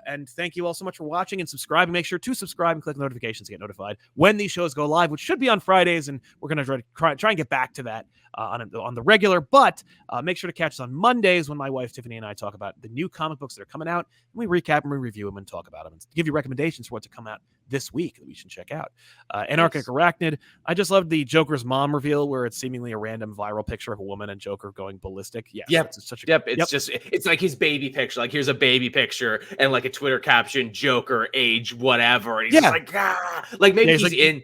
And thank you all so much for watching and subscribing. Make sure to subscribe and click notifications to get notified when these shows go live, which should be on Fridays. And we're going to try and get back to that on the regular. But make sure to catch us on Mondays when my wife Tiffany and I talk about the new comic books that are coming out. And we recap and we review them and talk about them and give you recommendations for what to come out this week that we should check out. Anarchic Arachnid. I just love the Joker's mom reveal where it's seemingly a random viral picture of a woman and Joker going ballistic. Yes, yep. It's such a, yep. It's just, it's like his baby picture. Like, here's a baby picture and like a Twitter caption, Joker, age, whatever. And he's just like, ah. Like, maybe he's like, in.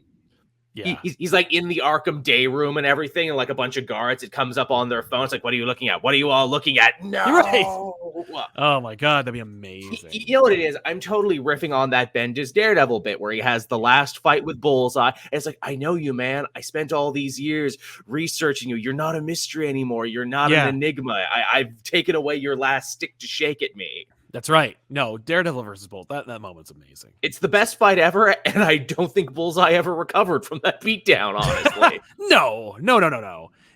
Yeah. He's like in the Arkham day room and everything, and like a bunch of guards. It comes up on their phones, like, what are you looking at? What are you all looking at? No. You're right. Oh my God, that'd be amazing. You know what it is? I'm totally riffing on that Bendis Daredevil bit where he has the last fight with Bullseye. And it's like, I know you, man. I spent all these years researching you. You're not a mystery anymore. You're not an enigma. I've taken away your last stick to shake at me. That's right. No, Daredevil versus Bolt. That moment's amazing. It's the best fight ever, and I don't think Bullseye ever recovered from that beatdown, honestly. No.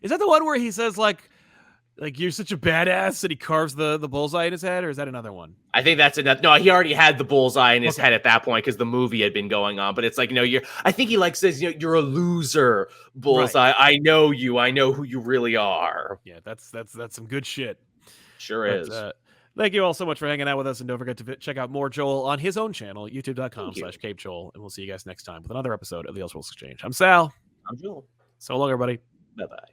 Is that the one where he says like you're such a badass and he carves the bullseye in his head, or is that another one? I think that's enough. No, he already had the bullseye in his head at that point because the movie had been going on. But it's like, I think he like says, you're a loser, Bullseye. Right. I know you. I know who you really are. Yeah, that's some good shit. Sure is. Thank you all so much for hanging out with us, and don't forget to check out more Joel on his own channel, youtube.com/CapeJoel, and we'll see you guys next time with another episode of the Elseworlds Exchange. I'm Sal. I'm Joel. So long, everybody. Bye-bye.